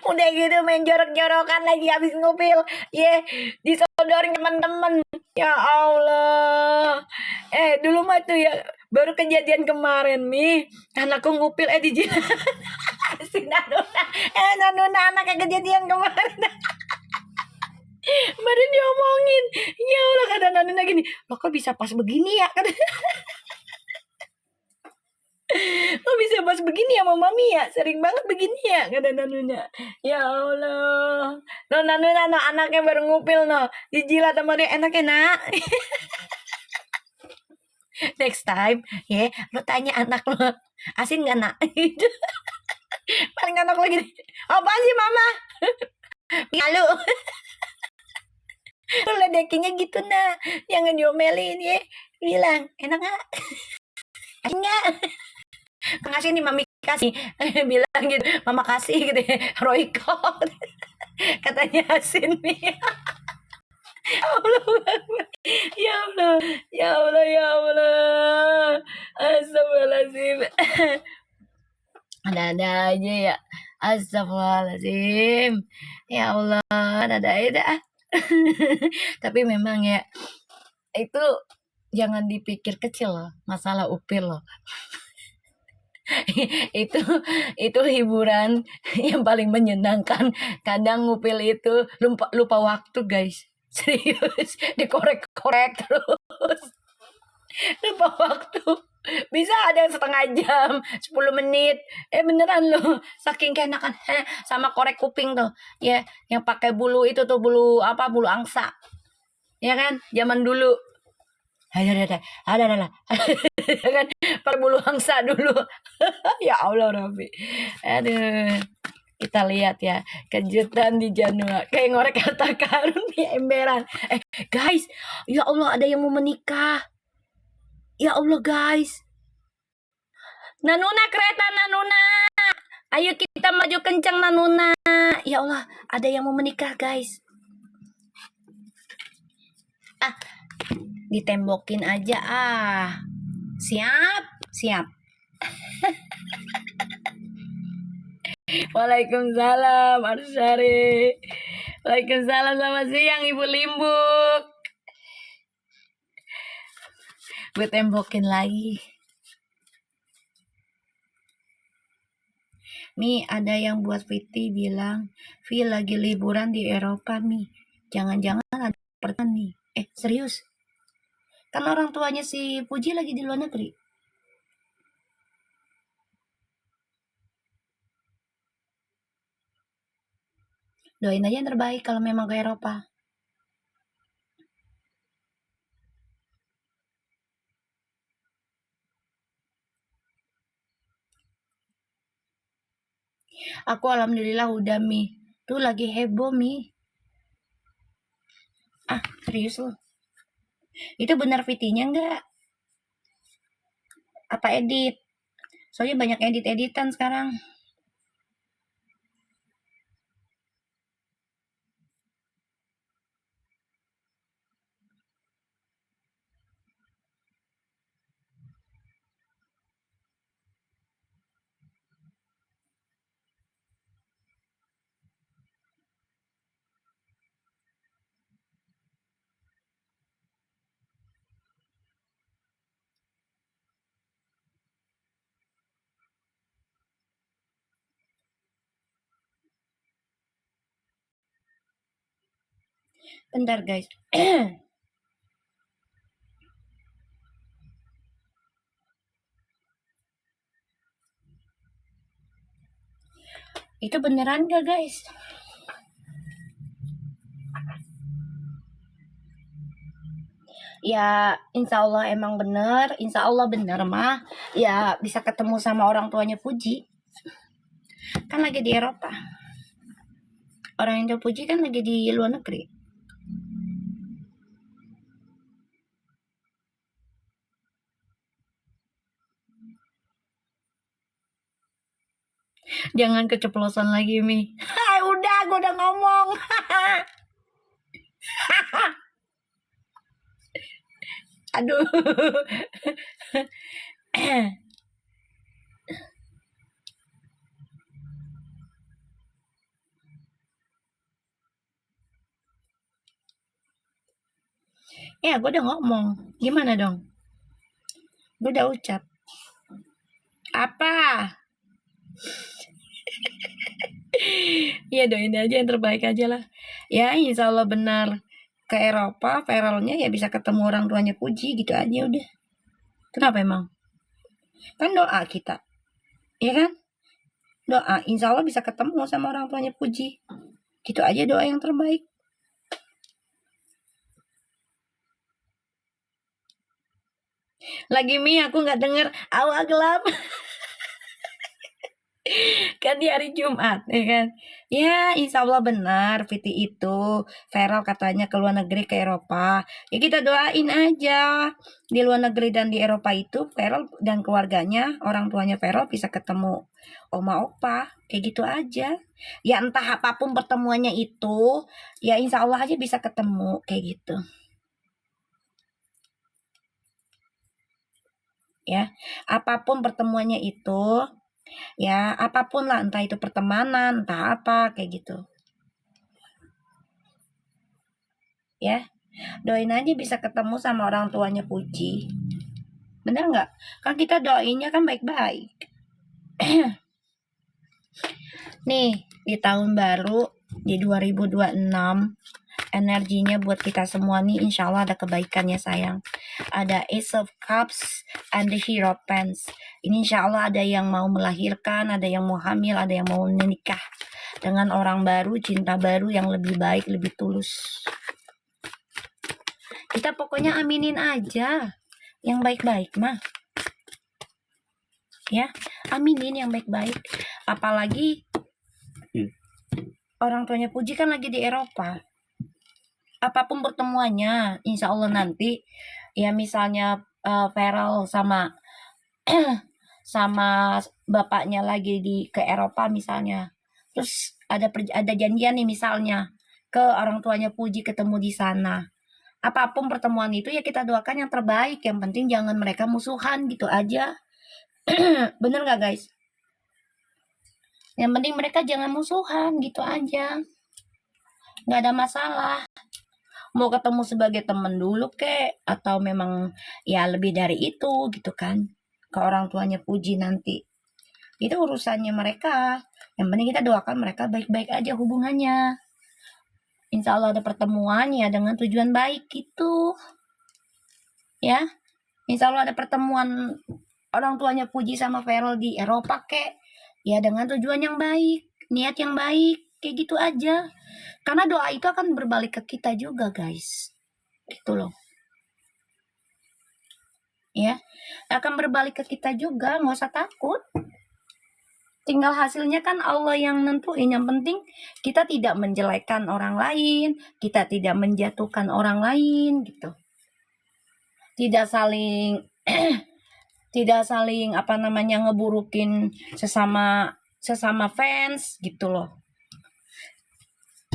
Udah gitu main jorok-jorokan lagi habis ngupil, disodorin teman-teman. Ya Allah, dulu mah tuh ya baru kejadian kemarin nih, anakku ngupil dijilat. Si Nanuna anaknya kejadian kemarin. Baru diomongin, ya Allah kata Nanuna gini, lo kok bisa pas begini ya? Lo bisa pas begini ya sama Mami ya, sering banget begini ya kata Nanuna. Ya Allah, Nanuna anaknya baru ngupil dijilat sama dia, enaknya nak. Next time ya lo tanya anak lo, asin gak nak? Paling anak lo gini, apaan sih mama? Malu. Lo ledekinnya gitu nak, jangan diomelin ya, bilang enak gak? Asin gak? Ngasih nih Mami kasih. Bilang gitu, mama kasih gitu ya, Royko. Katanya asin nih. Ya Allah, ya Allah, ya Allah. Astagfirullahaladzim. Ada aja ya. Astagfirullahaladzim. Ya Allah, ada aja. Tapi memang ya, itu jangan dipikir kecil loh, masalah upil loh. itu hiburan yang paling menyenangkan. Kadang ngupil itu lupa waktu guys, serius, dikorek-korek terus lupa waktu. Bisa ada yang setengah jam, 10 menit. Beneran loh, saking keenakan. Sama korek kuping tuh. Ya, yang pakai bulu itu tuh, bulu apa? Bulu angsa. Ya kan? Zaman dulu. Ada. Kan pakai bulu angsa dulu. Ya Allah, Robi. Aduh. Kita lihat ya, kejutan di Januari. Kayak ngorek harta karun di emberan. Guys, ya Allah ada yang mau menikah. Ya Allah guys. Nanuna kereta Nanuna. Ayo kita maju kencang Nanuna. Ya Allah, ada yang mau menikah guys. Ditembokin aja Siap. Waalaikumsalam Arsari. Waalaikumsalam, selamat siang Ibu Limbuk. Gue tembokin lagi. Mi, ada yang buat Viti bilang, Vi lagi liburan di Eropa, Mi. Jangan-jangan ada pertemuan nih. Serius? Kan orang tuanya si Puji lagi di luar negeri. Doain aja yang terbaik kalau memang ke Eropa. Aku alhamdulillah udah, Mi. Tuh lagi heboh, Mi. Serius loh. Itu benar Vitinya enggak? Apa edit? Soalnya banyak edit-editan sekarang. Bentar guys. Itu beneran gak guys? Ya insya Allah emang bener. Insya Allah bener mah. Ya bisa ketemu sama orang tuanya Puji. Kan lagi di Eropa. Orang yang Puji kan lagi di luar negeri. Jangan keceplosan lagi, Mi. Udah, gue udah ngomong. Aduh. Ya, gue udah ngomong. Gimana dong? Gue udah ucap. Apa? Ya doain aja yang terbaik aja lah. Ya insya Allah benar ke Eropa, viralnya ya bisa ketemu orang tuanya Puji gitu aja udah. Kenapa emang? Kan doa kita. Ya kan? Doa insya Allah bisa ketemu sama orang tuanya Puji. Gitu aja doa yang terbaik. Lagi Mi aku nggak denger awal gelap. Kan di hari Jumat ya kan. Ya insya Allah benar Viti itu viral katanya ke luar negeri ke Eropa. Ya kita doain aja di luar negeri dan di Eropa itu viral dan keluarganya orang tuanya viral bisa ketemu oma opa kayak gitu aja. Ya entah apapun pertemuannya itu ya insya Allah aja bisa ketemu kayak gitu. Ya apapun pertemuannya itu ya apapun lah entah itu pertemanan entah apa kayak gitu ya doain aja bisa ketemu sama orang tuanya Puji. Bener nggak? Kan kita doainnya kan baik-baik. Nih di tahun baru di 2026 energinya buat kita semua nih, insya Allah ada kebaikannya sayang. Ada Ace of Cups and the Hierophant. Ini insya Allah ada yang mau melahirkan, ada yang mau hamil, ada yang mau menikah dengan orang baru, cinta baru yang lebih baik, lebih tulus. Kita pokoknya aminin aja yang baik-baik mah. Ya, aminin yang baik-baik. Apalagi orang tuanya Puji kan lagi di Eropa. Apapun pertemuannya, insya Allah nanti ya misalnya Feral sama sama bapaknya lagi ke Eropa misalnya, terus ada janjian nih misalnya ke orang tuanya Puji ketemu di sana. Apapun pertemuan itu ya kita doakan yang terbaik, yang penting jangan mereka musuhan gitu aja. Bener nggak guys? Yang penting mereka jangan musuhan gitu aja, nggak ada masalah. Mau ketemu sebagai temen dulu kek, atau memang ya lebih dari itu gitu kan, ke orang tuanya Puji nanti. Itu urusannya mereka. Yang penting kita doakan mereka baik-baik aja hubungannya. Insya Allah ada pertemuan ya dengan tujuan baik gitu. Ya, insya Allah ada pertemuan orang tuanya Puji sama Feral di Eropa kek. Ya dengan tujuan yang baik, niat yang baik, kayak gitu aja. Karena doa itu akan berbalik ke kita juga guys. Gitu loh. Ya, akan berbalik ke kita juga, nggak usah takut. Tinggal hasilnya kan Allah yang nentuin. Yang penting kita tidak menjelekkan orang lain, kita tidak menjatuhkan orang lain gitu. Tidak saling ngeburukin sesama fans gitu loh.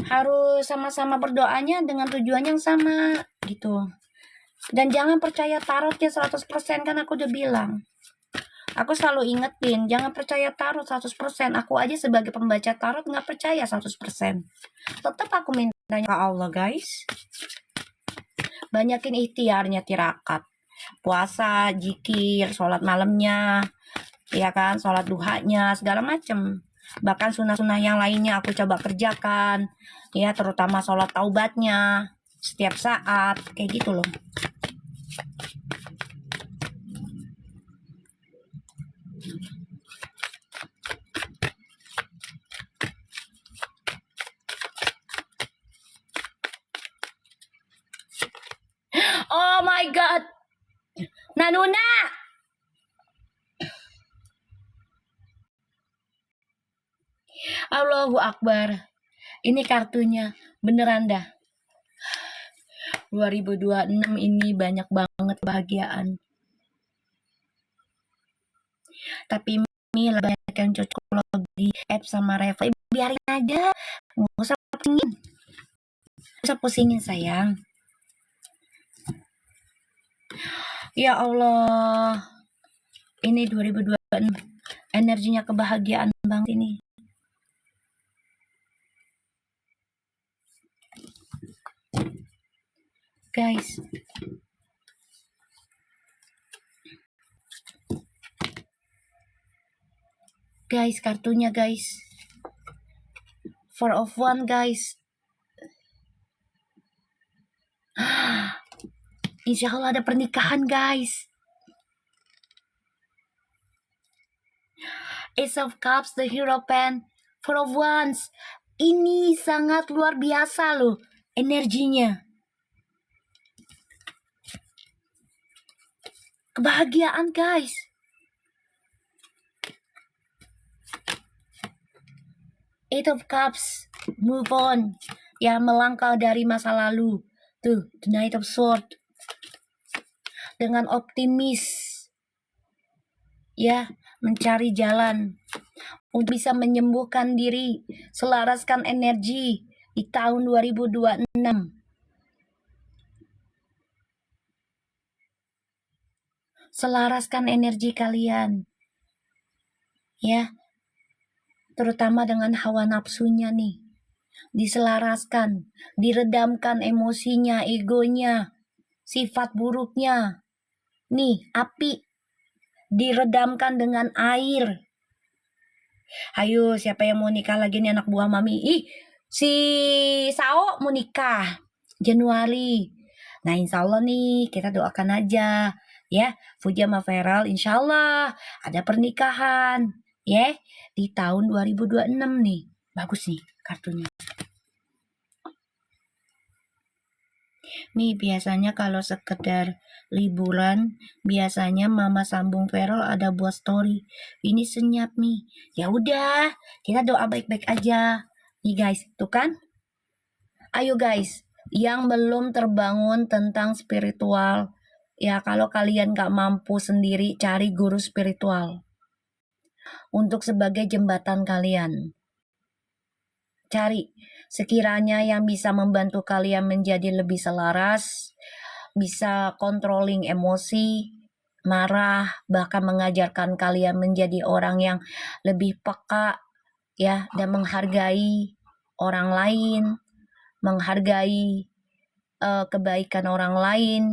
Harus sama-sama berdoanya dengan tujuan yang sama gitu. Dan jangan percaya tarotnya 100%, kan aku udah bilang. Aku selalu ingetin, jangan percaya tarot 100%. Aku aja sebagai pembaca tarot nggak percaya 100%. Tetap aku mintanya ke Allah guys. Banyakin ikhtiarnya, tirakat, puasa, zikir, sholat malamnya, ya kan, sholat duhanya, segala macem. Bahkan sunnah-sunnah yang lainnya aku coba kerjakan, ya, terutama sholat taubatnya setiap saat, kayak gitu loh. Oh my god, Nanuna! Allahu Akbar. Ini kartunya, beneran dah. 2026 ini banyak banget kebahagiaan. Tapi Mi banyak yang cocok di app sama Reva. Biarin aja, nggak usah pusingin. Nggak usah pusingin sayang. Ya Allah, ini 2026 energinya kebahagiaan banget ini. Guys, kartunya guys, 4 of One guys. Insya Allah ada pernikahan guys. Ace of Cups, the Hierophant, 4 of Wands. Ini sangat luar biasa loh energinya. Kebahagiaan guys. Eight of Cups, move on. Ya, melangkah dari masa lalu. Tuh, the Knight of Swords. Dengan optimis. Ya, mencari jalan untuk bisa menyembuhkan diri, selaraskan energi di tahun 2026. Selaraskan energi kalian. Ya, terutama dengan hawa nafsunya nih. Diselaraskan, diredamkan emosinya, egonya, sifat buruknya. Nih, api diredamkan dengan air. Ayo, siapa yang mau nikah lagi nih anak buah Mami? Ih, si Sao mau nikah. Januari. Nah, insya Allah nih kita doakan aja ya. Fuja sama Feral insya Allah ada pernikahan ya di tahun 2026 nih. Bagus nih kartunya. Mi biasanya kalau sekedar liburan, biasanya Mama sambung Feral ada buat story. Ini senyap Mi. Ya udah, kita doa baik-baik aja. Nih guys, tuh kan? Ayo guys, yang belum terbangun tentang spiritual, ya kalau kalian gak mampu sendiri, cari guru spiritual untuk sebagai jembatan kalian. Cari sekiranya yang bisa membantu kalian menjadi lebih selaras, bisa controlling emosi, marah, bahkan mengajarkan kalian menjadi orang yang lebih peka ya dan menghargai orang lain, menghargai kebaikan orang lain,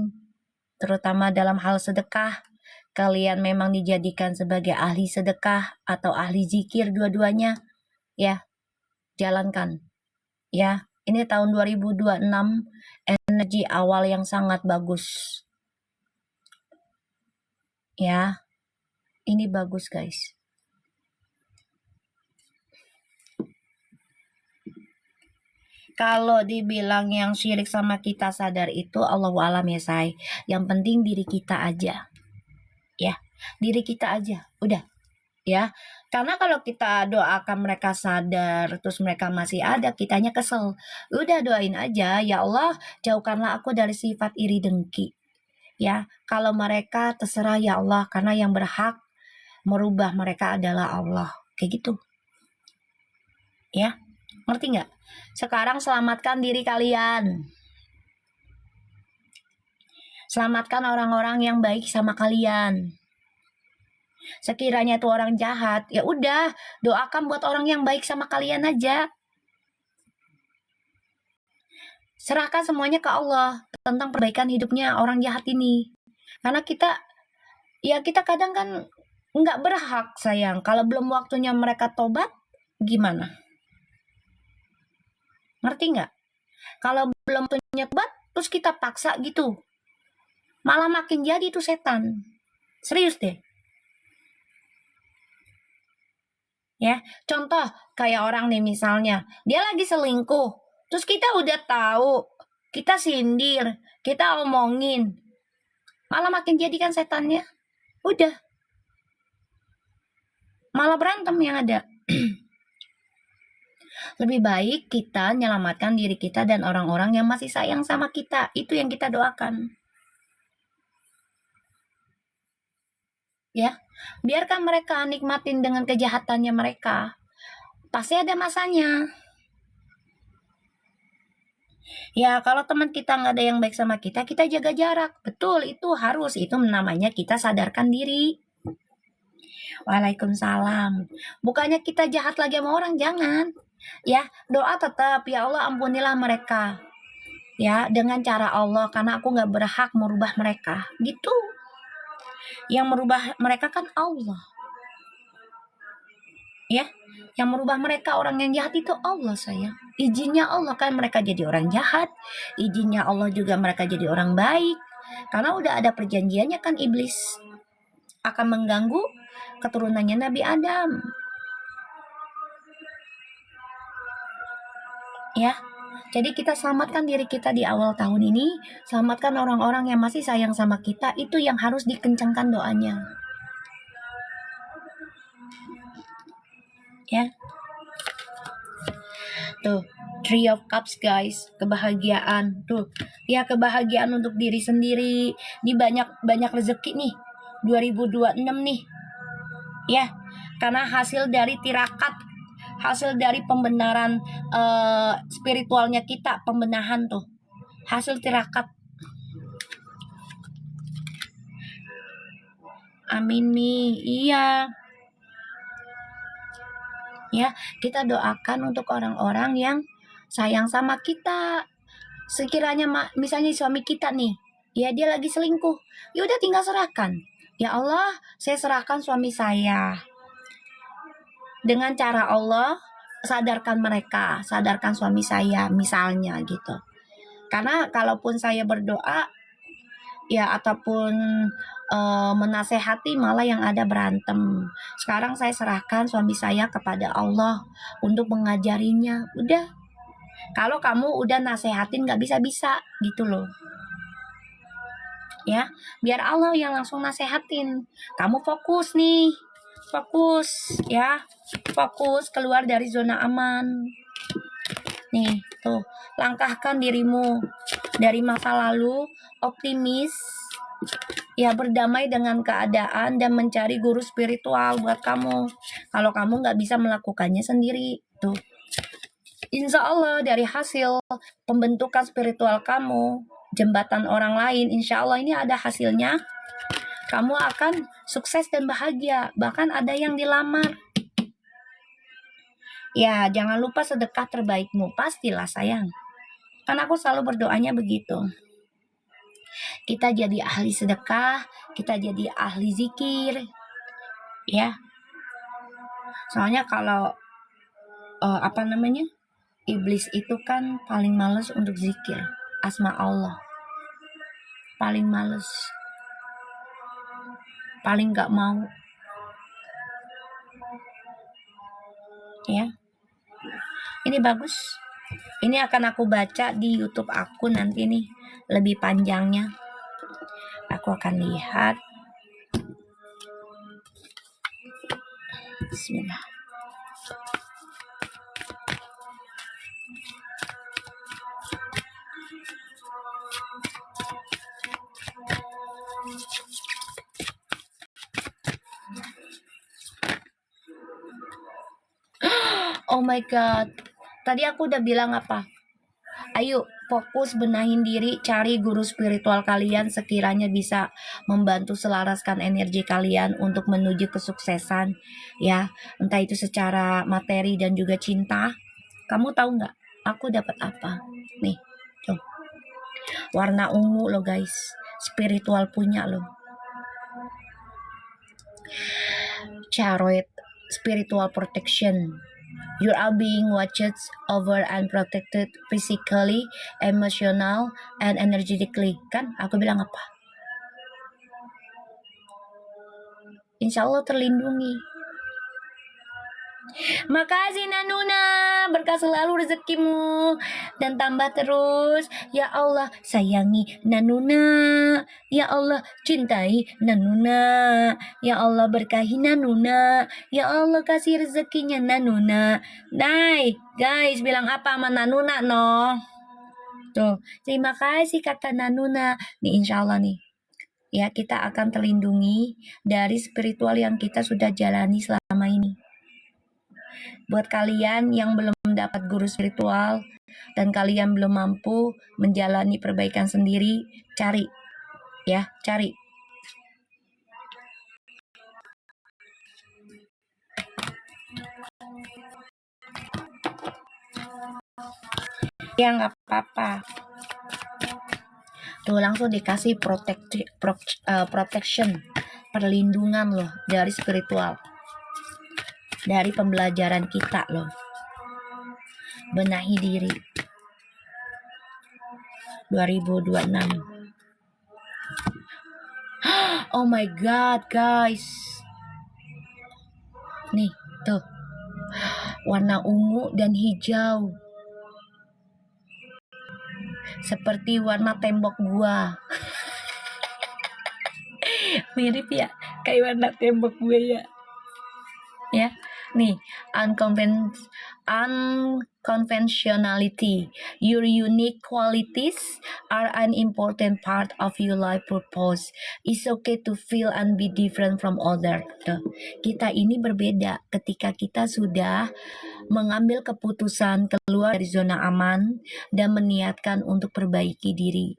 terutama dalam hal sedekah. Kalian memang dijadikan sebagai ahli sedekah atau ahli zikir dua-duanya ya. Jalankan ya. Ini tahun 2026 energi awal yang sangat bagus ya. Ini bagus guys. Kalau dibilang yang syirik sama kita sadar itu Allahu alam ya say. Yang penting diri kita aja ya. Diri kita aja udah ya. Karena kalau kita doakan mereka sadar terus mereka masih ada, kitanya kesel. Udah doain aja, ya Allah jauhkanlah aku dari sifat iri dengki ya. Kalau mereka terserah ya Allah, karena yang berhak merubah mereka adalah Allah. Kayak gitu ya. Ngerti nggak? Sekarang selamatkan diri kalian. Selamatkan orang-orang yang baik sama kalian. Sekiranya itu orang jahat, ya udah doakan buat orang yang baik sama kalian aja. Serahkan semuanya ke Allah tentang perbaikan hidupnya orang jahat ini. Karena kita kadang kan nggak berhak sayang. Kalau belum waktunya mereka tobat, gimana? Ngerti nggak? Kalau belum waktunya tobat, terus kita paksa gitu. Malah makin jadi tuh setan. Serius deh. Ya, contoh kayak orang nih misalnya, dia lagi selingkuh. Terus kita udah tahu, kita sindir, kita omongin. Malah makin jadi kan setannya. Udah. Malah berantem yang ada. Lebih baik kita menyelamatkan diri kita dan orang-orang yang masih sayang sama kita. Itu yang kita doakan. Ya, biarkan mereka nikmatin dengan kejahatannya mereka. Pasti ada masanya. Ya, kalau teman kita nggak ada yang baik sama kita jaga jarak. Betul, itu harus. Itu namanya kita sadarkan diri. Waalaikumsalam. Bukannya kita jahat lagi sama orang, jangan. Ya, doa tetap, ya Allah ampunilah mereka. Ya, dengan cara Allah, karena aku nggak berhak merubah mereka. Gitu. Yang merubah mereka kan Allah. Ya, yang merubah mereka orang yang jahat itu Allah sayang. Izinnya Allah kan mereka jadi orang jahat. Izinnya Allah juga mereka jadi orang baik. Karena udah ada perjanjiannya kan iblis akan mengganggu keturunannya Nabi Adam. Ya, jadi kita selamatkan diri kita di awal tahun ini. Selamatkan orang-orang yang masih sayang sama kita. Itu yang harus dikencangkan doanya. Ya. Tuh, Three of Cups guys, kebahagiaan. Tuh, ya kebahagiaan untuk diri sendiri. Ini banyak rezeki nih. 2026 nih. Ya, karena hasil dari tirakat, hasil dari pembenaran spiritualnya kita, pembenahan tuh. Hasil tirakat. Amin Mi. Iya. Ya, kita doakan untuk orang-orang yang sayang sama kita. Sekiranya misalnya suami kita nih, ya dia lagi selingkuh, ya udah tinggal serahkan. Ya Allah, saya serahkan suami saya. Dengan cara Allah, sadarkan mereka, sadarkan suami saya misalnya gitu. Karena kalaupun saya berdoa ya ataupun menasehati malah yang ada berantem. Sekarang saya serahkan suami saya kepada Allah untuk mengajarinya. Udah, kalau kamu udah nasehatin gak bisa-bisa gitu loh. Ya, biar Allah yang langsung nasehatin. Kamu fokus nih, fokus ya, fokus keluar dari zona aman. Nih, tuh, langkahkan dirimu dari masa lalu, optimis, ya berdamai dengan keadaan dan mencari guru spiritual buat kamu. Kalau kamu nggak bisa melakukannya sendiri, tuh. Insya Allah dari hasil pembentukan spiritual kamu, jembatan orang lain, insya Allah ini ada hasilnya. Kamu akan sukses dan bahagia. Bahkan ada yang dilamar. Ya, jangan lupa sedekah terbaikmu. Pastilah sayang. Kan aku selalu berdoanya begitu. Kita jadi ahli sedekah, kita jadi ahli zikir. Ya. Soalnya kalau iblis itu kan paling males untuk zikir asma Allah. Paling males. Paling gak mau. Ya. Ini bagus. Ini akan aku baca di YouTube aku nanti nih, lebih panjangnya. Aku akan lihat. Bismillah. Oh my god. Tadi aku udah bilang apa? Ayo fokus benahin diri, cari guru spiritual kalian sekiranya bisa membantu selaraskan energi kalian untuk menuju kesuksesan ya, entah itu secara materi dan juga cinta. Kamu tahu nggak? Aku dapat apa? Nih, tuh. Warna ungu loh guys, spiritual punya loh. Chariot, spiritual protection. You are being watched over and protected physically, emotional, and energetically. Kan aku bilang apa? Insya Allah terlindungi. Makasih Nanuna, berkah selalu rezekimu dan tambah terus. Ya Allah, sayangi Nanuna. Ya Allah, cintai Nanuna. Ya Allah, berkahi Nanuna. Ya Allah, kasih rezekinya Nanuna. Nah, guys, bilang apa sama Nanuna, no? Tuh, terima kasih kata Nanuna. Nih, insya Allah nih. Ya, kita akan terlindungi dari spiritual yang kita sudah jalani selama ini. Buat kalian yang belum dapat guru spiritual dan kalian belum mampu menjalani perbaikan sendiri, cari. Ya, cari. Ya nggak apa-apa. Tuh langsung dikasih protection, perlindungan loh dari spiritual. Dari pembelajaran kita loh. Benahi diri. 2026. Oh my god, guys. Nih, tuh. Warna ungu dan hijau. Seperti warna tembok gua. Mirip ya, kayak warna tembok gue ya. Ya. Nih, unconventionality. Your unique qualities are an important part of your life purpose. It's okay to feel and be different from others. Kita ini berbeda ketika kita sudah mengambil keputusan keluar dari zona aman dan meniatkan untuk perbaiki diri.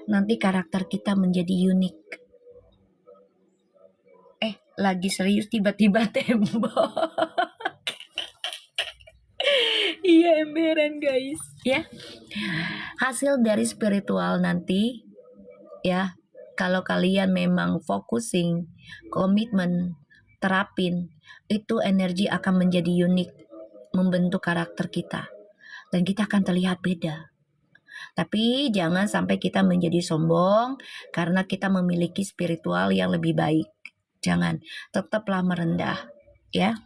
Nanti karakter kita menjadi unik. Lagi serius tiba-tiba tembok. Iya emberan guys ya. Hasil dari spiritual nanti ya, kalau kalian memang focusing, komitmen, terapin, itu energi akan menjadi unik, membentuk karakter kita dan kita akan terlihat beda. Tapi jangan sampai kita menjadi sombong karena kita memiliki spiritual yang lebih baik. Jangan, tetaplah merendah, ya.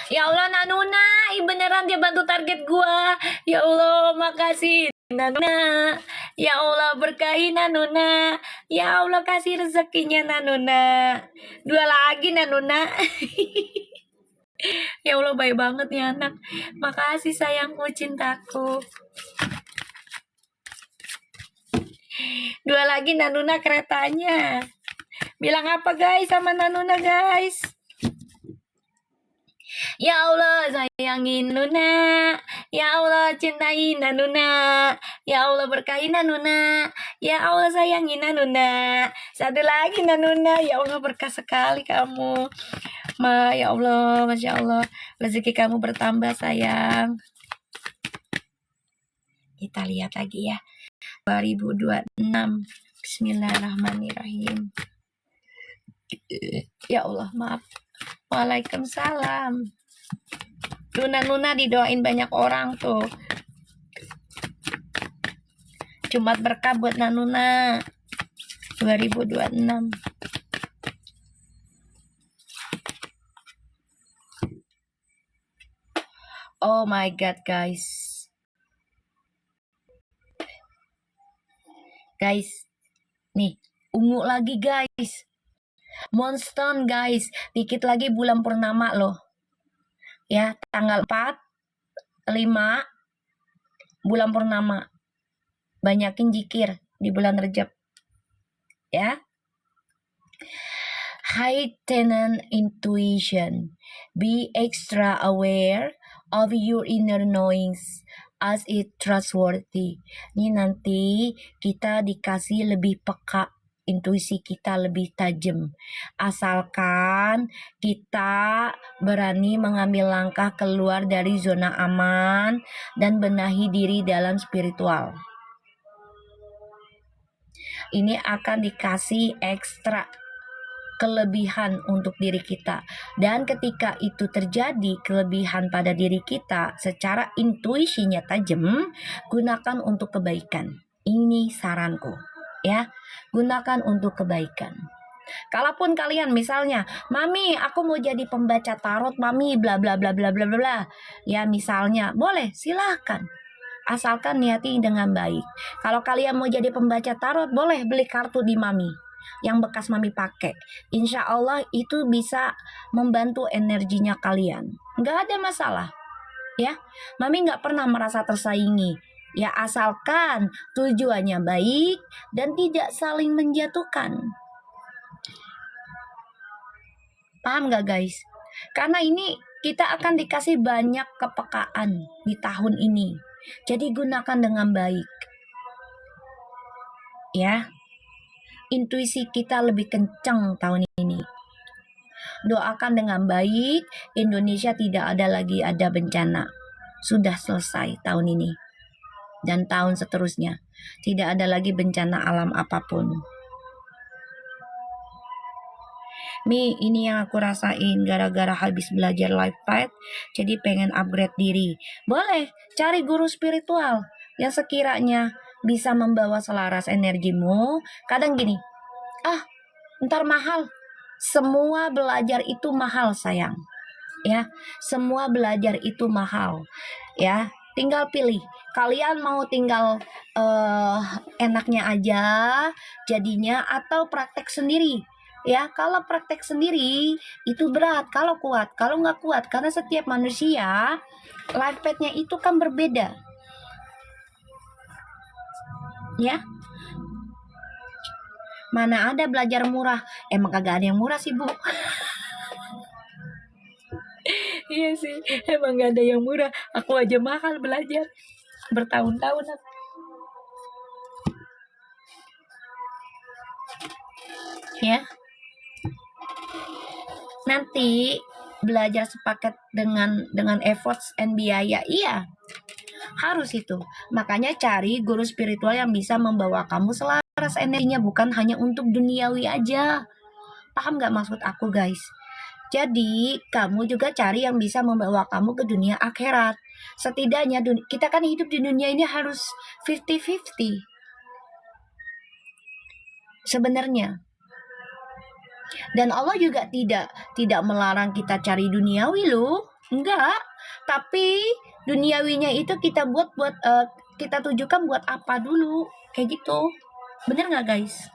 Ya Allah, Nanuna, beneran dia bantu target gua. Ya Allah, makasih Nanuna. Ya Allah, berkahi Nanuna. Ya Allah, kasih rezekinya Nanuna. 2 lagi Nanuna. Ya Allah, baik banget nih anak. Makasih sayangku, cintaku. 2 lagi Nanuna keretanya. Bilang apa guys sama Nanuna guys? Ya Allah, sayangin Nuna. Ya Allah, cintai Nanuna. Ya Allah, berkahi Nanuna. Ya Allah, sayangin Nanuna. 1 lagi Nanuna. Ya Allah, berkah sekali kamu. Ya Allah, Masya Allah. Rezeki kamu bertambah sayang. Kita lihat lagi ya. 2026. Bismillahirrahmanirrahim. Ya Allah, maaf. Waalaikumsalam. Nuna didoain banyak orang tuh. Jumat berkah buat Nuna 2026. Oh my god guys. Guys, nih ungu lagi guys. Monster guys, dikit lagi bulan purnama loh. Ya, tanggal 4, 5 bulan purnama. Banyakin zikir di bulan Rejab. Ya. Heightened intuition. Be extra aware of your inner knowings as it trustworthy. Ini nanti kita dikasih lebih peka, intuisi kita lebih tajam. Asalkan kita berani mengambil langkah keluar dari zona aman dan benahi diri dalam spiritual. Ini akan dikasih ekstra kelebihan untuk diri kita. Dan ketika itu terjadi kelebihan pada diri kita secara intuisinya tajam, gunakan untuk kebaikan. Ini saranku. Ya, gunakan untuk kebaikan. Kalaupun kalian misalnya, Mami, aku mau jadi pembaca tarot, Mami, bla bla bla bla bla bla. Ya, misalnya, boleh, silahkan. Asalkan niati dengan baik. Kalau kalian mau jadi pembaca tarot, boleh beli kartu di Mami yang bekas Mami pakai. Insya Allah itu bisa membantu energinya kalian. Nggak ada masalah. Ya, Mami nggak pernah merasa tersaingi. Ya, asalkan tujuannya baik dan tidak saling menjatuhkan. Paham gak guys? Karena ini kita akan dikasih banyak kepekaan di tahun ini. Jadi gunakan dengan baik. Ya. Intuisi kita lebih kencang tahun ini. Doakan dengan baik, Indonesia tidak ada lagi ada bencana. Sudah selesai tahun ini. Dan tahun seterusnya. Tidak ada lagi bencana alam apapun. Ini yang aku rasain gara-gara habis belajar life path, jadi pengen upgrade diri. Boleh cari guru spiritual yang sekiranya bisa membawa selaras energimu. Kadang gini, ntar mahal. Semua belajar itu mahal sayang. Ya, semua belajar itu mahal. Ya, tinggal pilih. Kalian mau tinggal enaknya aja jadinya atau praktek sendiri. Ya, kalau praktek sendiri itu berat, kalau kuat, kalau nggak kuat, karena setiap manusia life path-nya itu kan berbeda. Ya, mana ada belajar murah? Emang kagak ada yang murah sih Bu. Iya sih, emang gak ada yang murah. Aku aja mahal belajar bertahun-tahun. Ya. Nanti belajar sepaket dengan efforts and biaya. Iya. Harus itu. Makanya cari guru spiritual yang bisa membawa kamu selaras kuras energinya, bukan hanya untuk duniawi aja. Paham nggak maksud aku, guys? Jadi, kamu juga cari yang bisa membawa kamu ke dunia akhirat. Setidaknya kita kan hidup di dunia ini harus 50-50. Sebenarnya. Dan Allah juga tidak melarang kita cari duniawi loh. Enggak. Tapi duniawinya itu kita kita tujukan buat apa dulu. Kayak gitu. Bener nggak, guys?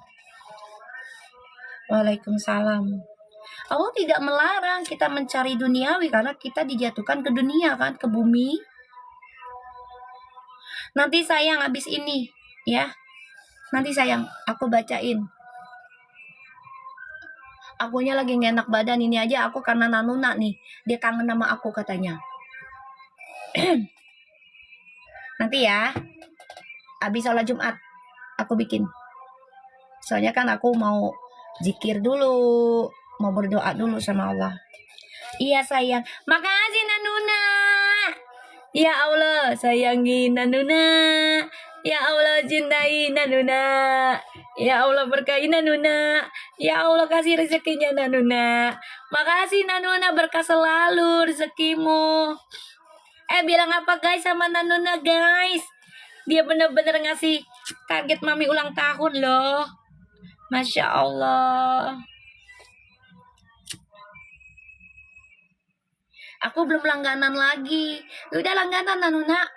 Waalaikumsalam. Allah tidak melarang kita mencari duniawi karena kita dijatuhkan ke dunia kan, ke bumi. Nanti sayang habis ini, ya. Nanti sayang, aku bacain. Akunya lagi gak enak badan ini aja, aku karena Nanuna nih. Dia kangen sama aku katanya. Nanti ya, habis sholat Jumat, aku bikin. Soalnya kan aku mau zikir dulu, mau berdoa dulu sama Allah. Iya sayang, makasih Nanuna. Ya Allah, sayangi Nanuna. Ya Allah, cintai Nanuna. Ya Allah, berkahi Nanuna. Ya Allah, kasih rezekinya Nanuna. Makasih Nanuna, berkah selalu rezekimu. Bilang apa guys sama Nanuna, guys? Dia bener-bener ngasih target mami ulang tahun loh. Masya Allah. Aku belum langganan lagi. Udah langganan Nanuna.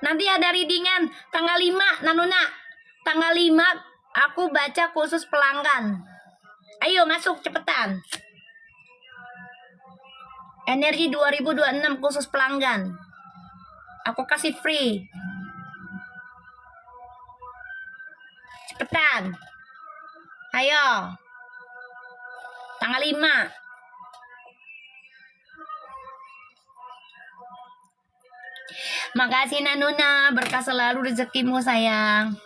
Nanti ada readingan tanggal 5 Nanuna. Tanggal 5 aku baca khusus pelanggan. Ayo masuk cepetan. Energi 2026 khusus pelanggan. Aku kasih free. Cepetan. Ayo. Tanggal 5. Makasih Nanuna, berkah selalu rezekimu sayang.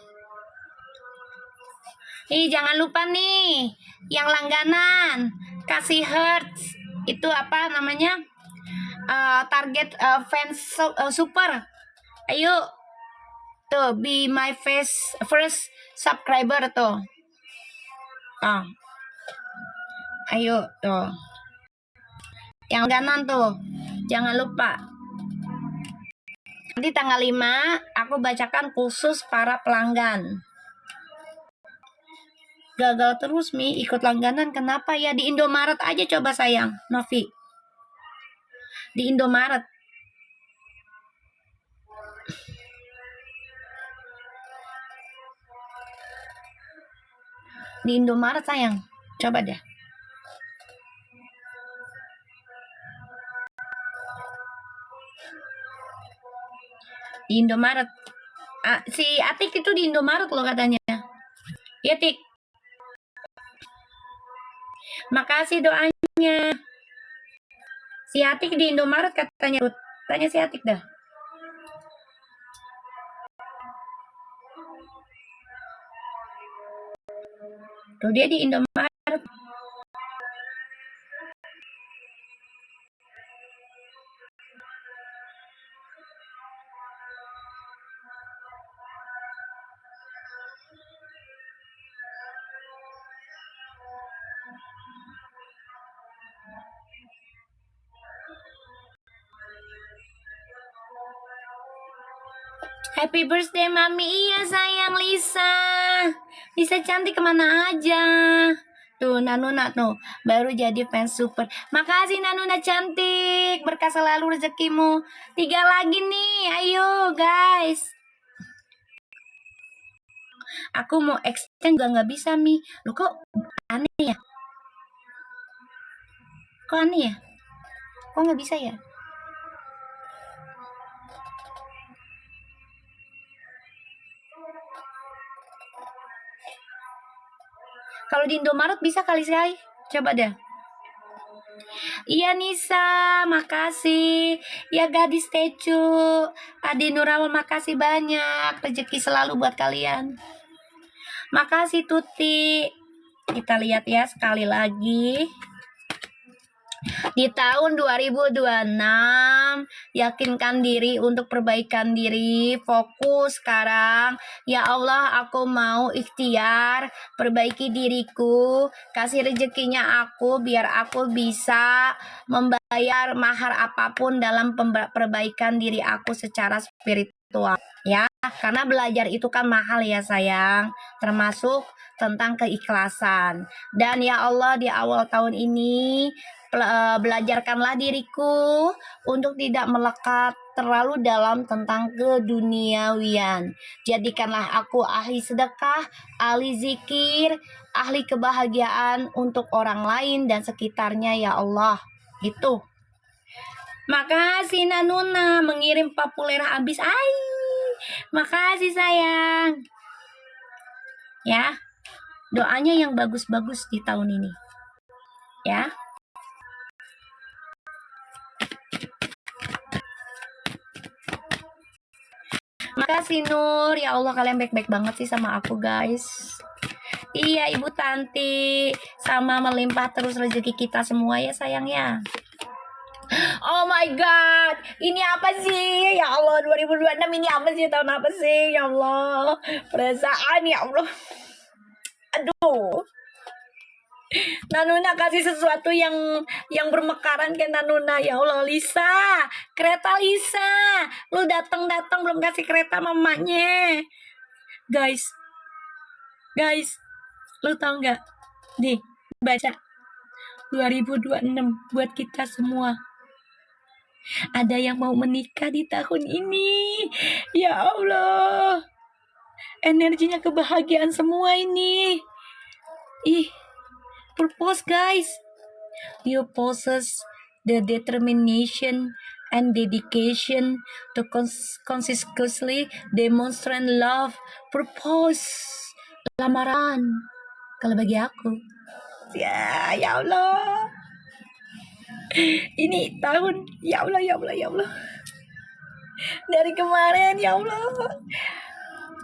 Jangan lupa nih, yang langganan kasih hearts. Itu apa namanya? Target fans super. Ayo. Tuh, be my first subscriber tuh. Ayo tuh. Yang langganan tuh. Jangan lupa. Nanti tanggal 5 aku bacakan khusus para pelanggan. Gagal terus Mi ikut langganan, kenapa ya? Di Indomaret aja coba sayang, Novi. Di Indomaret. Di Indomaret sayang, coba deh. Di Indomaret. Si Atik itu di Indomaret loh katanya. Ya Tik. Makasih doanya. Si Atik di Indomaret katanya. Tanya si Atik dah. Tuh dia di Indomaret. Happy birthday Mami. Iya sayang Lisa. Lisa cantik kemana aja. Tuh Nanuna tuh baru jadi fans super. Makasih Nanuna cantik. Berkah selalu rezekimu. 3 lagi nih. Ayo guys. Aku mau extend juga nggak bisa Mi. Loh kok aneh ya? Kok aneh ya? Kok nggak bisa ya? Kalau di Indomaret bisa kali sekali. Coba deh. Iya Nisa, makasih. Ya gadis Tecu. Adi Nurawan, makasih banyak. Rezeki selalu buat kalian. Makasih Tuti. Kita lihat ya sekali lagi. Di tahun 2026, yakinkan diri untuk perbaikan diri, fokus sekarang. Ya Allah, aku mau ikhtiar, perbaiki diriku, kasih rezekinya aku biar aku bisa membayar mahar apapun dalam perbaikan diri aku secara spiritual. Ya, karena belajar itu kan mahal ya sayang, termasuk tentang keikhlasan. Dan ya Allah, di awal tahun ini belajarkanlah diriku untuk tidak melekat terlalu dalam tentang keduniawian. Jadikanlah aku ahli sedekah, ahli zikir, ahli kebahagiaan untuk orang lain dan sekitarnya ya Allah. Gitu. Makasih Nanuna mengirim populer habis. Makasih sayang. Ya. Doanya yang bagus-bagus di tahun ini. Ya. Makasih Nur, ya Allah kalian baik-baik banget sih sama aku guys. Iya Ibu Tanti, sama melimpah terus rezeki kita semua ya sayangnya. Oh my god, ini apa sih? Ya Allah 2026 ini apa sih? Tahun apa sih? Ya Allah, perasaan ya Allah. Aduh. Nanuna kasih sesuatu yang bermekaran ke Nanuna. Ya Allah Lisa, kereta Lisa, lu datang belum kasih kereta mamanya. Guys, lu tahu nggak? Nih, baca 2026 buat kita semua. Ada yang mau menikah di tahun ini. Ya Allah, energinya kebahagiaan semua ini. Purpose guys, you possess the determination and dedication to consistently demonstrate love. Purpose, lamaran kalau bagi aku. Ya Allah, ini tahun ya Allah dari kemarin ya Allah.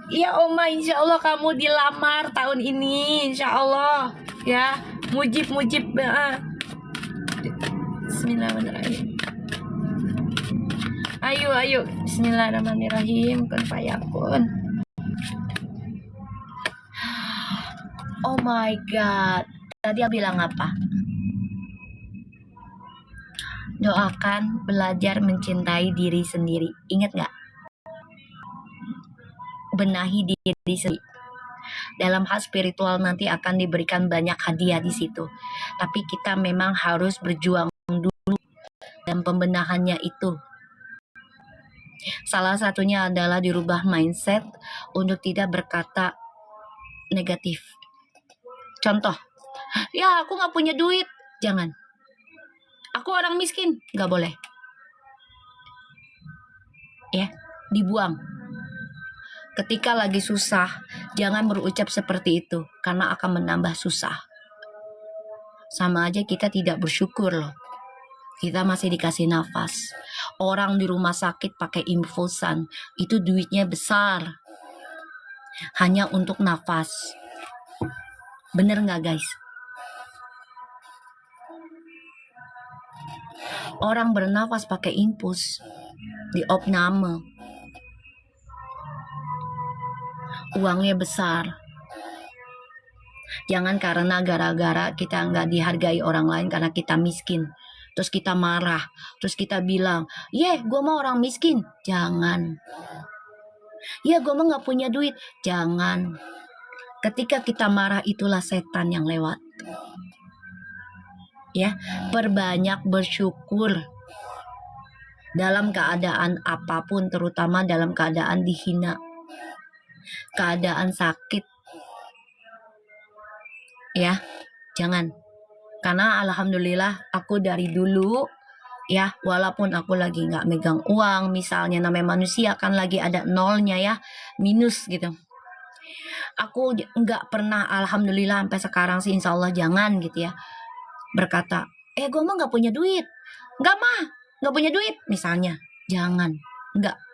Ya Oma, insya Allah kamu dilamar tahun ini, insya Allah ya. Mujib Bismillahirrahmanirrahim. Ayo Bismillahirrahmanirrahim. Kun fayakun. Oh my god, tadi aku bilang apa? Doakan belajar mencintai diri sendiri. Ingat gak? Benahi diri sendiri. Dalam hal spiritual nanti akan diberikan banyak hadiah di situ. Tapi kita memang harus berjuang dulu dan pembenahannya itu. Salah satunya adalah dirubah mindset untuk tidak berkata negatif. Contoh, ya aku gak punya duit. Jangan. Aku orang miskin. Gak boleh. Ya, dibuang. Ketika lagi susah, jangan berucap seperti itu, karena akan menambah susah. Sama aja kita tidak bersyukur loh. Kita masih dikasih nafas. Orang di rumah sakit pakai infusan, itu duitnya besar. Hanya untuk nafas. Bener nggak guys? Orang bernafas pakai infus di opname. Uangnya besar. Jangan karena gara-gara kita nggak dihargai orang lain karena kita miskin, terus kita marah, terus kita bilang, gue mau orang miskin. Jangan. Gue mau nggak punya duit. Jangan. Ketika kita marah, itulah setan yang lewat. Ya, perbanyak bersyukur dalam keadaan apapun, terutama dalam keadaan dihina, keadaan sakit. Ya, jangan. Karena alhamdulillah aku dari dulu ya, walaupun aku lagi nggak megang uang, misalnya namanya manusia kan lagi ada nolnya ya, minus gitu. Aku nggak pernah, alhamdulillah sampai sekarang sih insya Allah jangan gitu ya, berkata, gue mah nggak punya duit, nggak punya duit misalnya. Jangan, nggak.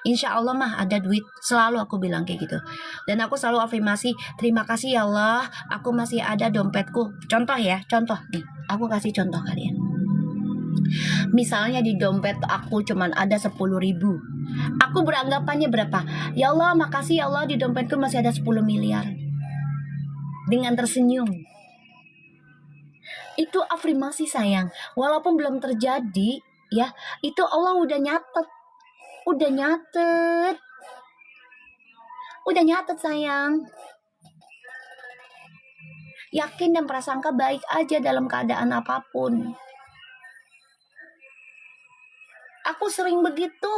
Insya Allah mah ada duit, selalu aku bilang kayak gitu. Dan aku selalu afirmasi, terima kasih ya Allah, aku masih ada dompetku. Contoh nih, aku kasih contoh kalian. Misalnya di dompet aku cuman ada 10.000. Aku beranggapannya berapa? Ya Allah, makasih ya Allah, di dompetku masih ada 10 miliar. Dengan tersenyum. Itu afirmasi sayang. Walaupun belum terjadi, ya, itu Allah udah nyatet. Udah nyatet. Udah nyatet sayang. Yakin dan prasangka baik aja dalam keadaan apapun. Aku sering begitu.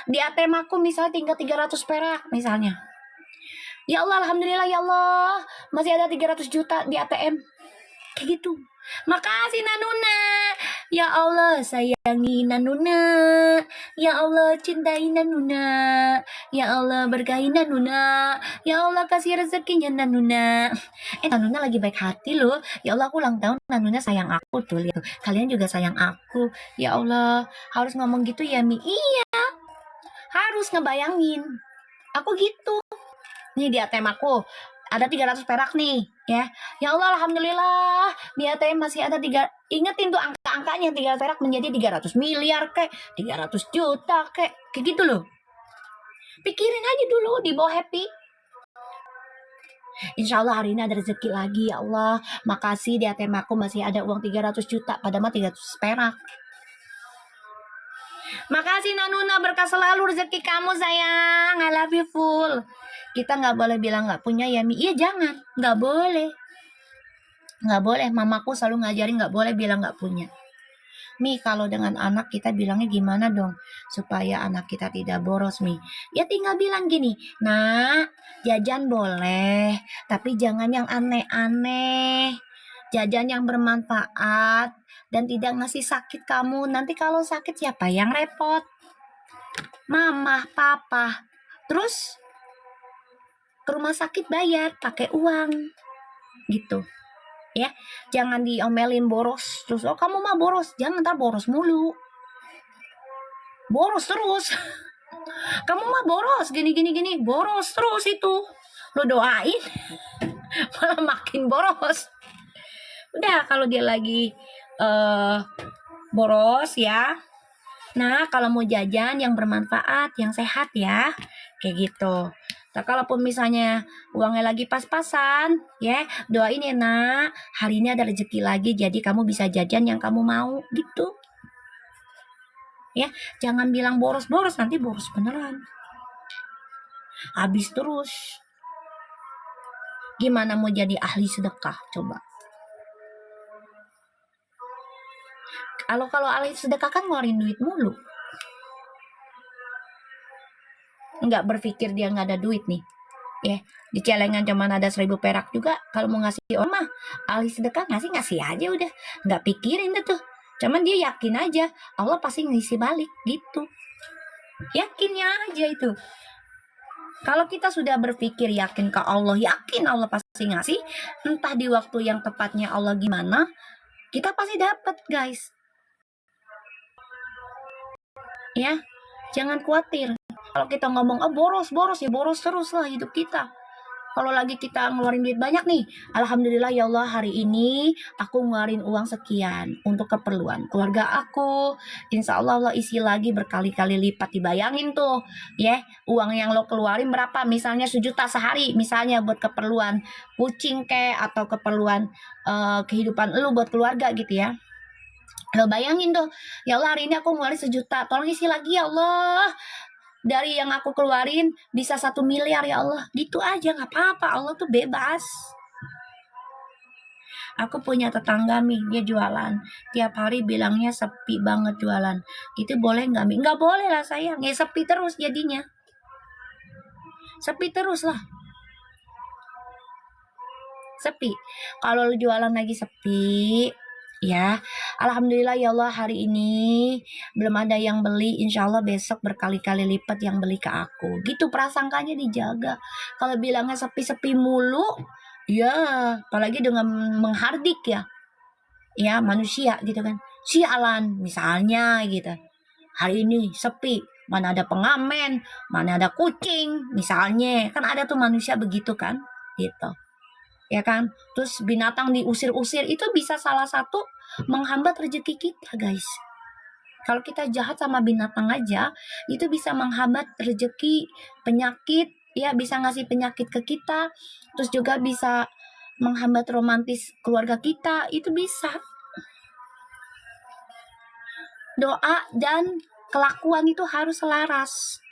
Di ATM aku misalnya tinggal 300 perak misalnya. Ya Allah, alhamdulillah ya Allah, masih ada 300 juta di ATM. Kayak gitu. Makasih Nanuna. Ya Allah, sayangi Nanuna. Ya Allah, cintai Nanuna. Ya Allah, berkahi Nanuna. Ya Allah, kasih rezekinya Nanuna. Nanuna lagi baik hati loh. Ya Allah, aku ulang tahun, Nanuna sayang aku tuh. Lihat tuh. Kalian juga sayang aku. Ya Allah, harus ngomong gitu ya Mi. Iya, harus ngebayangin. Aku gitu. Nih di ATM aku ada 300 perak nih, ya. Ya Allah, alhamdulillah. Di ATM masih ada 3. Ingetin tuh angka-angkanya, 300 perak menjadi 300 miliar kek, 300 juta kek. Kayak gitu loh. Pikirin aja dulu, dibawa happy. Insya Allah hari ini ada rezeki lagi, ya Allah. Makasih di ATM aku masih ada uang 300 juta, padahal mah 300 perak. Makasih Nanuna, berkah selalu rezeki kamu sayang. I love you full. Kita nggak boleh bilang nggak punya ya Mi. Iya jangan, nggak boleh. Nggak boleh, mamaku selalu ngajarin nggak boleh bilang nggak punya. Mi, kalau dengan anak kita bilangnya gimana dong? Supaya anak kita tidak boros Mi. Ya tinggal bilang gini, nah jajan boleh, tapi jangan yang aneh-aneh. Jajan yang bermanfaat dan tidak ngasih sakit kamu. Nanti kalau sakit siapa yang repot? Mama, papa. Terus ke rumah sakit bayar pakai uang. Gitu. Ya, jangan diomelin boros. Terus oh kamu mah boros. Jangan, ntar boros mulu. Boros terus. Kamu mah boros gini. Boros terus itu. Lo doain malah makin boros. Udah kalau dia lagi boros ya. Nah, kalau mau jajan yang bermanfaat, yang sehat ya. Kayak gitu. Nah, kalaupun misalnya uangnya lagi pas-pasan, ya, doain ya nak, hari ini ada rezeki lagi, jadi kamu bisa jajan yang kamu mau, gitu. Ya, jangan bilang boros-boros, nanti boros beneran. Habis terus. Gimana mau jadi ahli sedekah, coba. Kalau ahli sedekah kan ngeluarin duit mulu. Nggak berpikir dia nggak ada duit nih. Ya, di celengan cuman ada 1.000 perak juga. Kalau mau ngasih orang mah ahli sedekah ngasih aja udah, nggak pikirin tuh. Cuman dia yakin aja Allah pasti ngisi balik gitu. Yakinnya aja itu. Kalau kita sudah berpikir yakin ke Allah, yakin Allah pasti ngasih, entah di waktu yang tepatnya Allah gimana, kita pasti dapat guys. Ya, jangan khawatir. Kalau kita ngomong boros ya boros terus lah hidup kita. Kalau lagi kita ngeluarin duit banyak nih, alhamdulillah ya Allah hari ini aku ngeluarin uang sekian untuk keperluan keluarga aku. Insya Allah Allah isi lagi berkali-kali lipat. Dibayangin tuh ya, uang yang lo keluarin berapa, misalnya 1 juta sehari misalnya buat keperluan kucing atau keperluan kehidupan lo buat keluarga gitu ya. Lo bayangin tuh, ya Allah hari ini aku ngeluarin 1 juta, tolong isi lagi ya Allah. Dari yang aku keluarin bisa 1 miliar ya Allah. Gitu aja nggak apa-apa, Allah tuh bebas. Aku punya tetangga Mi, dia jualan. Tiap hari bilangnya sepi banget jualan. Itu boleh nggak Mi? Nggak boleh lah sayang, ya sepi terus jadinya. Sepi terus lah. Sepi. Kalau lu jualan lagi sepi, ya, alhamdulillah ya Allah hari ini belum ada yang beli, insya Allah besok berkali-kali lipat yang beli ke aku. Gitu prasangkanya dijaga. Kalau bilangnya sepi-sepi mulu, ya apalagi dengan menghardik ya manusia gitu kan. Sialan misalnya gitu. Hari ini sepi, mana ada pengamen, mana ada kucing misalnya. Kan ada tuh manusia begitu kan, gitu. ya kan? Terus binatang diusir-usir, itu bisa salah satu menghambat rezeki kita, guys. Kalau kita jahat sama binatang aja, itu bisa menghambat rezeki, penyakit, ya bisa ngasih penyakit ke kita, terus juga bisa menghambat romantis keluarga kita, itu bisa. Doa dan kelakuan itu harus selaras.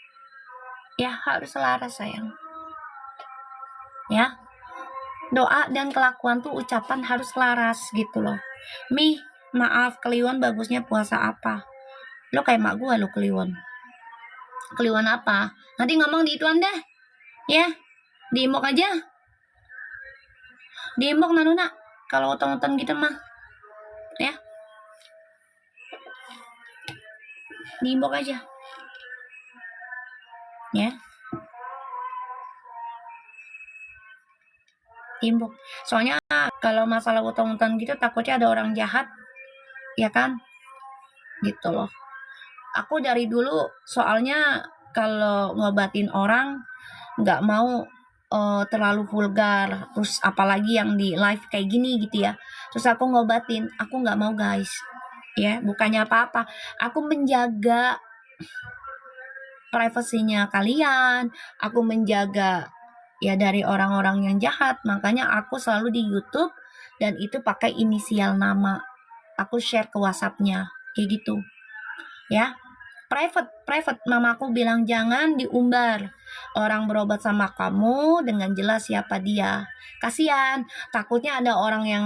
Ya, harus selaras sayang. Ya. Doa dan kelakuan tuh ucapan harus selaras gitu loh. Mi, maaf, Kliwon bagusnya puasa apa? Lo kayak mak gua lo Kliwon. Kliwon apa? Nanti ngomong di ituan deh. Ya. Di inbox aja. Di inbox Nanuna. Kalau utang-utang gitu mah. Ya. Di inbox aja. Ya. Inbox. Soalnya kalau masalah utang-utang gitu takutnya ada orang jahat. Ya kan? Gitu loh. Aku dari dulu soalnya kalau ngobatin orang nggak mau terlalu vulgar, terus apalagi yang di live kayak gini gitu ya. Terus aku ngobatin, aku nggak mau guys, ya bukannya apa-apa. Aku menjaga privasinya kalian, aku menjaga ya dari orang-orang yang jahat. Makanya aku selalu di YouTube dan itu pakai inisial nama. Aku share ke WhatsApp-nya kayak gitu, ya. Private mamaku bilang jangan diumbar orang berobat sama kamu dengan jelas siapa dia. Kasihan, takutnya ada orang yang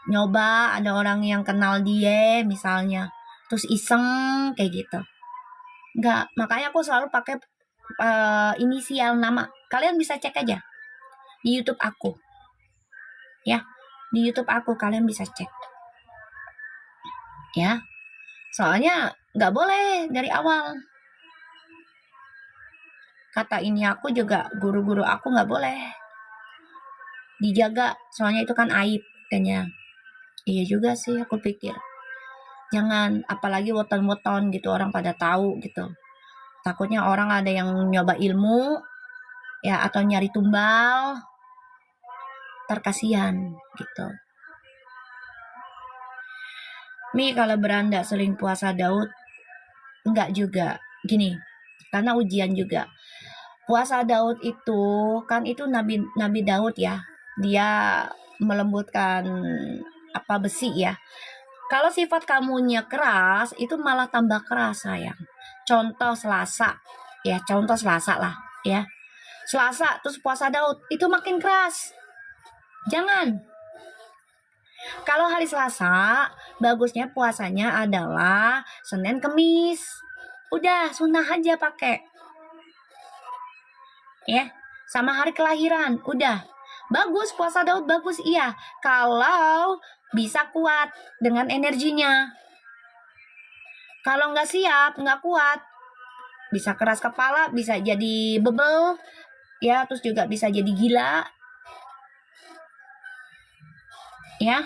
nyoba, ada orang yang kenal dia misalnya, terus iseng kayak gitu. Enggak, makanya aku selalu pakai inisial nama. Kalian bisa cek aja di YouTube aku, ya. Di YouTube aku kalian bisa cek, ya. Soalnya nggak boleh dari awal. Kata ini aku juga, guru-guru aku nggak boleh dijaga, soalnya itu kan aib katanya. Iya juga sih, aku pikir jangan, apalagi weton-weton gitu orang pada tahu gitu, takutnya orang ada yang nyoba ilmu ya atau nyari tumbal, terkasihan gitu. Mi, kalau beranda seling puasa Daud enggak juga gini, karena ujian juga. Puasa Daud itu kan itu Nabi Daud ya, dia melembutkan apa besi ya. Kalau sifat kamunya keras itu malah tambah keras sayang. Contoh Selasa ya, contoh Selasa lah ya. Selasa terus puasa Daud itu makin keras. Jangan. Kalau hari Selasa bagusnya puasanya adalah Senin Kemis. Udah sunnah aja pakai. Ya, sama hari kelahiran udah bagus. Puasa Daud bagus, iya, kalau bisa kuat dengan energinya. Kalau nggak siap, nggak kuat, bisa keras kepala, bisa jadi bebel ya, terus juga bisa jadi gila ya.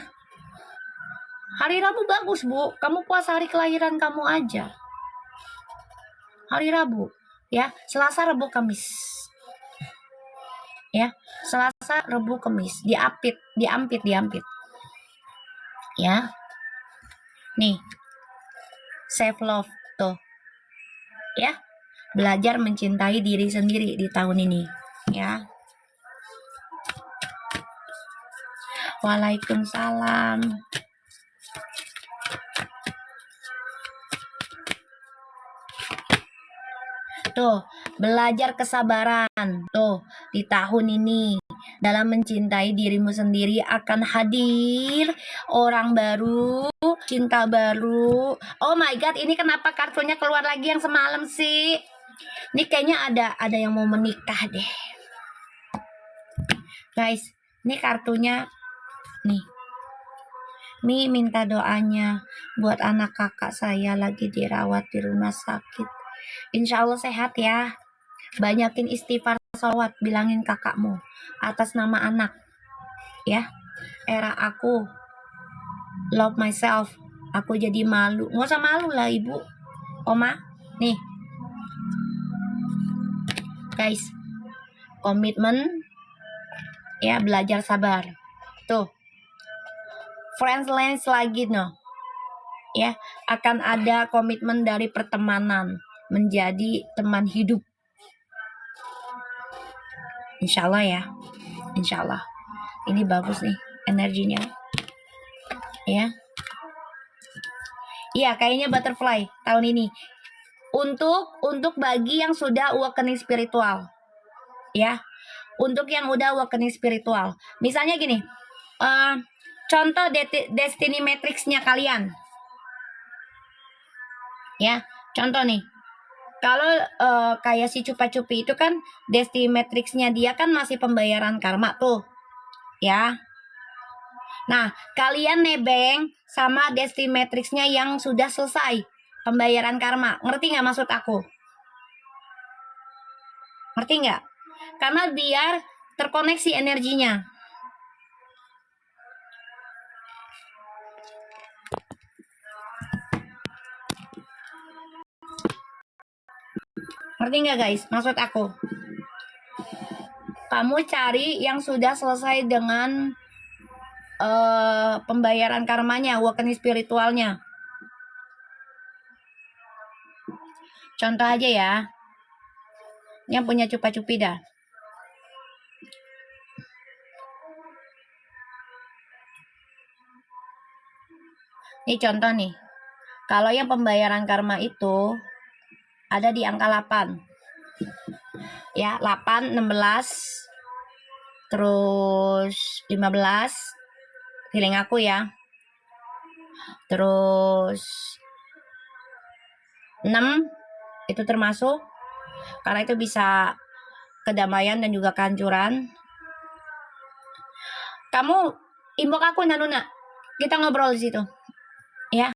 Hari Rabu bagus Bu, kamu puasa hari kelahiran kamu aja hari Rabu ya. Selasa, Rabu, Kamis ya. Selasa, Rabu, Kamis diampit ya. Nih, self love tuh ya, belajar mencintai diri sendiri di tahun ini ya. Waalaikumsalam. Tuh, belajar kesabaran tuh di tahun ini. Dalam mencintai dirimu sendiri akan hadir orang baru, cinta baru. Oh my god, ini kenapa kartunya keluar lagi yang semalam sih? Ini kayaknya ada yang mau menikah deh. Guys, ini kartunya nih. Mi minta doanya buat anak kakak saya lagi dirawat di rumah sakit. Insya Allah sehat ya. Banyakin istighfar, sholawat, bilangin kakakmu atas nama anak ya. Era aku love myself, aku jadi malu. Nggak usah malu lah ibu, oma. Nih guys, komitmen ya, belajar sabar Tuh, friends lagi no. Ya, akan ada komitmen dari pertemanan menjadi teman hidup. Insya Allah ya. Insya Allah. Ini bagus nih energinya. Ya. Iya, kayaknya butterfly tahun ini. Untuk bagi yang sudah awakening spiritual. Ya. Untuk yang udah awakening spiritual. Misalnya gini. Contoh destiny matrix-nya kalian. Ya, contoh nih. Kalau kayak si Cupa-Cupi itu kan destiny matrix-nya dia kan masih pembayaran karma tuh. Ya. Nah, kalian nebeng sama destiny matrix-nya yang sudah selesai pembayaran karma. Ngerti nggak maksud aku? Ngerti nggak? Karena biar terkoneksi energinya. Ngerti nggak guys? Maksud aku. Kamu cari yang sudah selesai dengan pembayaran karmanya, awakening spiritualnya. Contoh aja ya. Yang punya Cupa-Cupi dah. Ini contoh nih. Kalau yang pembayaran karma itu ada di angka 8. Ya, 8, 16, terus 15. Feeling aku ya. Terus 6 itu termasuk. Karena itu bisa kedamaian dan juga kehancuran. Kamu inbox aku Nanuna. Kita ngobrol di situ. Ya.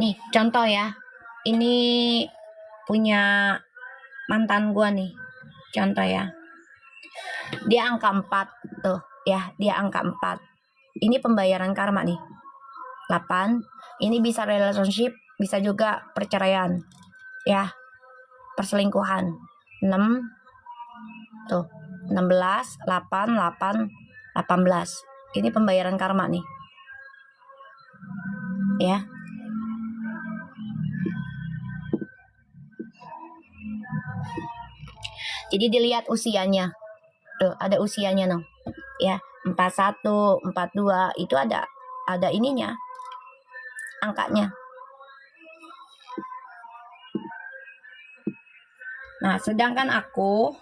Nih, contoh ya. Ini punya mantan gua nih. Contoh ya. Dia angka 4 tuh, ya, dia angka 4. Ini pembayaran karma nih. 8. Ini bisa relationship, bisa juga perceraian. Ya. Perselingkuhan. 6. Tuh, 16, 8, 8, 18. Ini pembayaran karma nih. Ya. Jadi dilihat usianya. Tuh, ada usianya no. Ya, 41, 42 itu ada ininya. Angkanya. Nah, sedangkan aku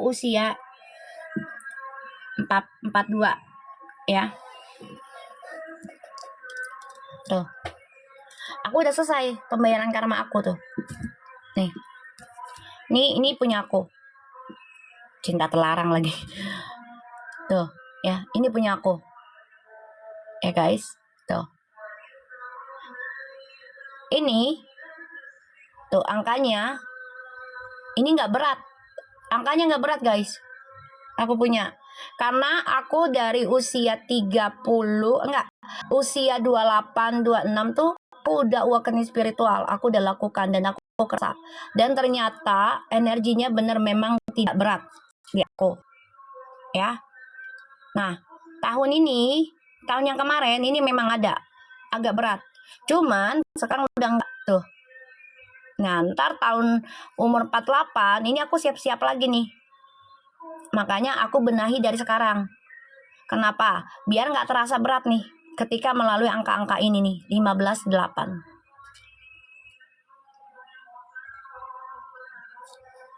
usia 42 ya. Tuh. Aku udah selesai pembayaran karma aku tuh. Nih. Ini punya aku. Cinta terlarang lagi. Tuh, ya, ini punya aku. Ya guys, tuh. Ini tuh angkanya. Ini nggak berat. Angkanya nggak berat guys. Aku punya. Karena aku dari usia 30, usia 28, 26 tuh aku udah awakening spiritual. Aku udah lakukan dan aku kerasa. Dan ternyata energinya bener memang tidak berat di aku. Ya. Nah, tahun yang kemarin ini memang ada agak berat. Cuman sekarang udah enggak tuh. Nah, ntar tahun umur 48 ini aku siap-siap lagi nih. Makanya aku benahi dari sekarang. Kenapa? Biar nggak terasa berat nih ketika melalui angka-angka ini nih, 15-8.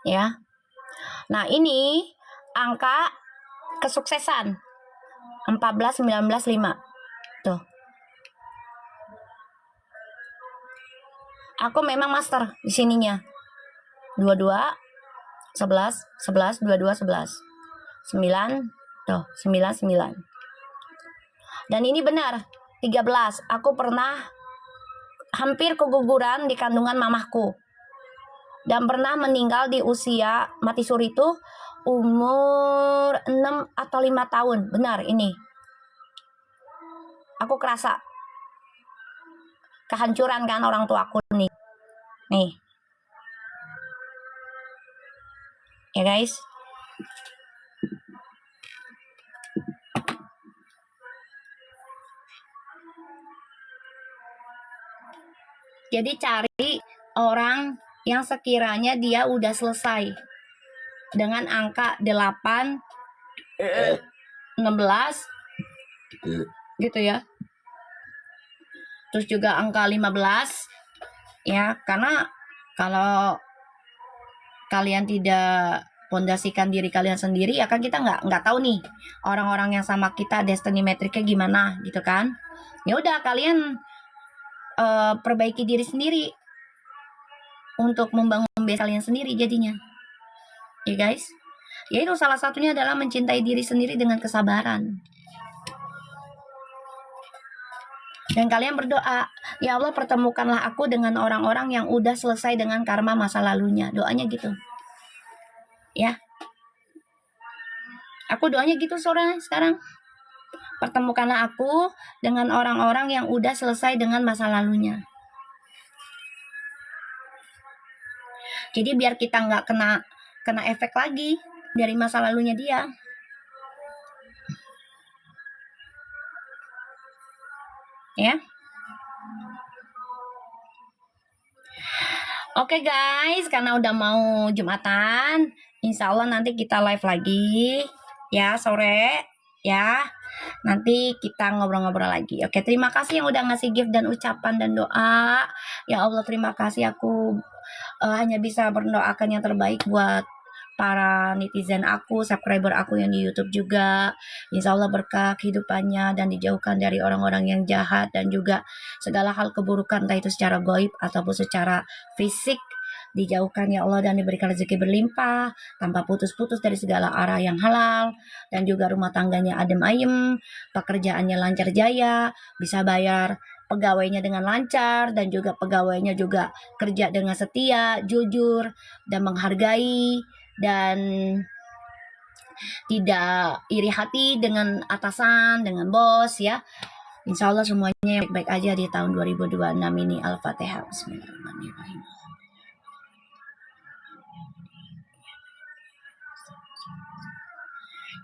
Ya. Nah, ini angka kesuksesan. 14, 19, 5. Tuh. Aku memang master di sininya. 22, 11, 11, 22, 11. 9, tuh, 9, 9. Dan ini benar, 13. Aku pernah hampir keguguran di kandungan mamahku. Dan pernah meninggal di usia mati suri itu umur 6 atau 5 tahun. Benar ini. aku kerasa kehancuran kan orang tua aku nih. Ya guys. Jadi cari orang yang sekiranya dia udah selesai dengan angka 8, 16 gitu ya. Terus juga angka 15 ya, karena kalau kalian tidak pondasikan diri kalian sendiri ya kan kita nggak tahu nih orang-orang yang sama kita destiny metriknya gimana gitu kan. Ya udah kalian perbaiki diri sendiri untuk membangun base kalian sendiri jadinya. Ya guys. Ya itu salah satunya adalah mencintai diri sendiri dengan kesabaran. Dan kalian berdoa, ya Allah pertemukanlah aku dengan orang-orang yang udah selesai dengan karma masa lalunya. Doanya gitu. Ya. Aku doanya gitu sore sekarang. Pertemukanlah aku dengan orang-orang yang udah selesai dengan masa lalunya. Jadi biar kita nggak kena efek lagi dari masa lalunya dia. Ya. Oke guys, karena udah mau Jumatan, insya Allah nanti kita live lagi ya sore ya. Nanti kita ngobrol-ngobrol lagi. Oke, terima kasih yang udah ngasih gift dan ucapan dan doa. Ya Allah, terima kasih, aku hanya bisa mendoakan yang terbaik buat para netizen aku, subscriber aku yang di YouTube juga. Insya Allah berkah kehidupannya dan dijauhkan dari orang-orang yang jahat dan juga segala hal keburukan, entah itu secara goib ataupun secara fisik. Dijauhkan ya Allah dan diberikan rezeki berlimpah tanpa putus-putus dari segala arah yang halal, dan juga rumah tangganya adem ayem, pekerjaannya lancar jaya, bisa bayar pegawainya dengan lancar, dan juga pegawainya juga kerja dengan setia, jujur, dan menghargai, dan tidak iri hati dengan atasan, dengan bos ya. Insya Allah semuanya baik-baik aja di tahun 2026 ini. Al-Fatihah. Bismillahirrahmanirrahim.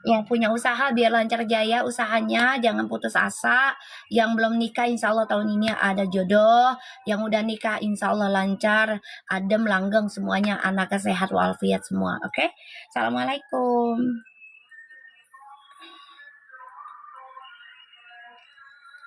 Yang punya usaha biar lancar jaya usahanya, jangan putus asa. Yang belum nikah insya Allah tahun ini ada jodoh. Yang udah nikah insya Allah lancar, adem, langgeng semuanya, anaknya sehat walafiat semua. Oke? Assalamualaikum.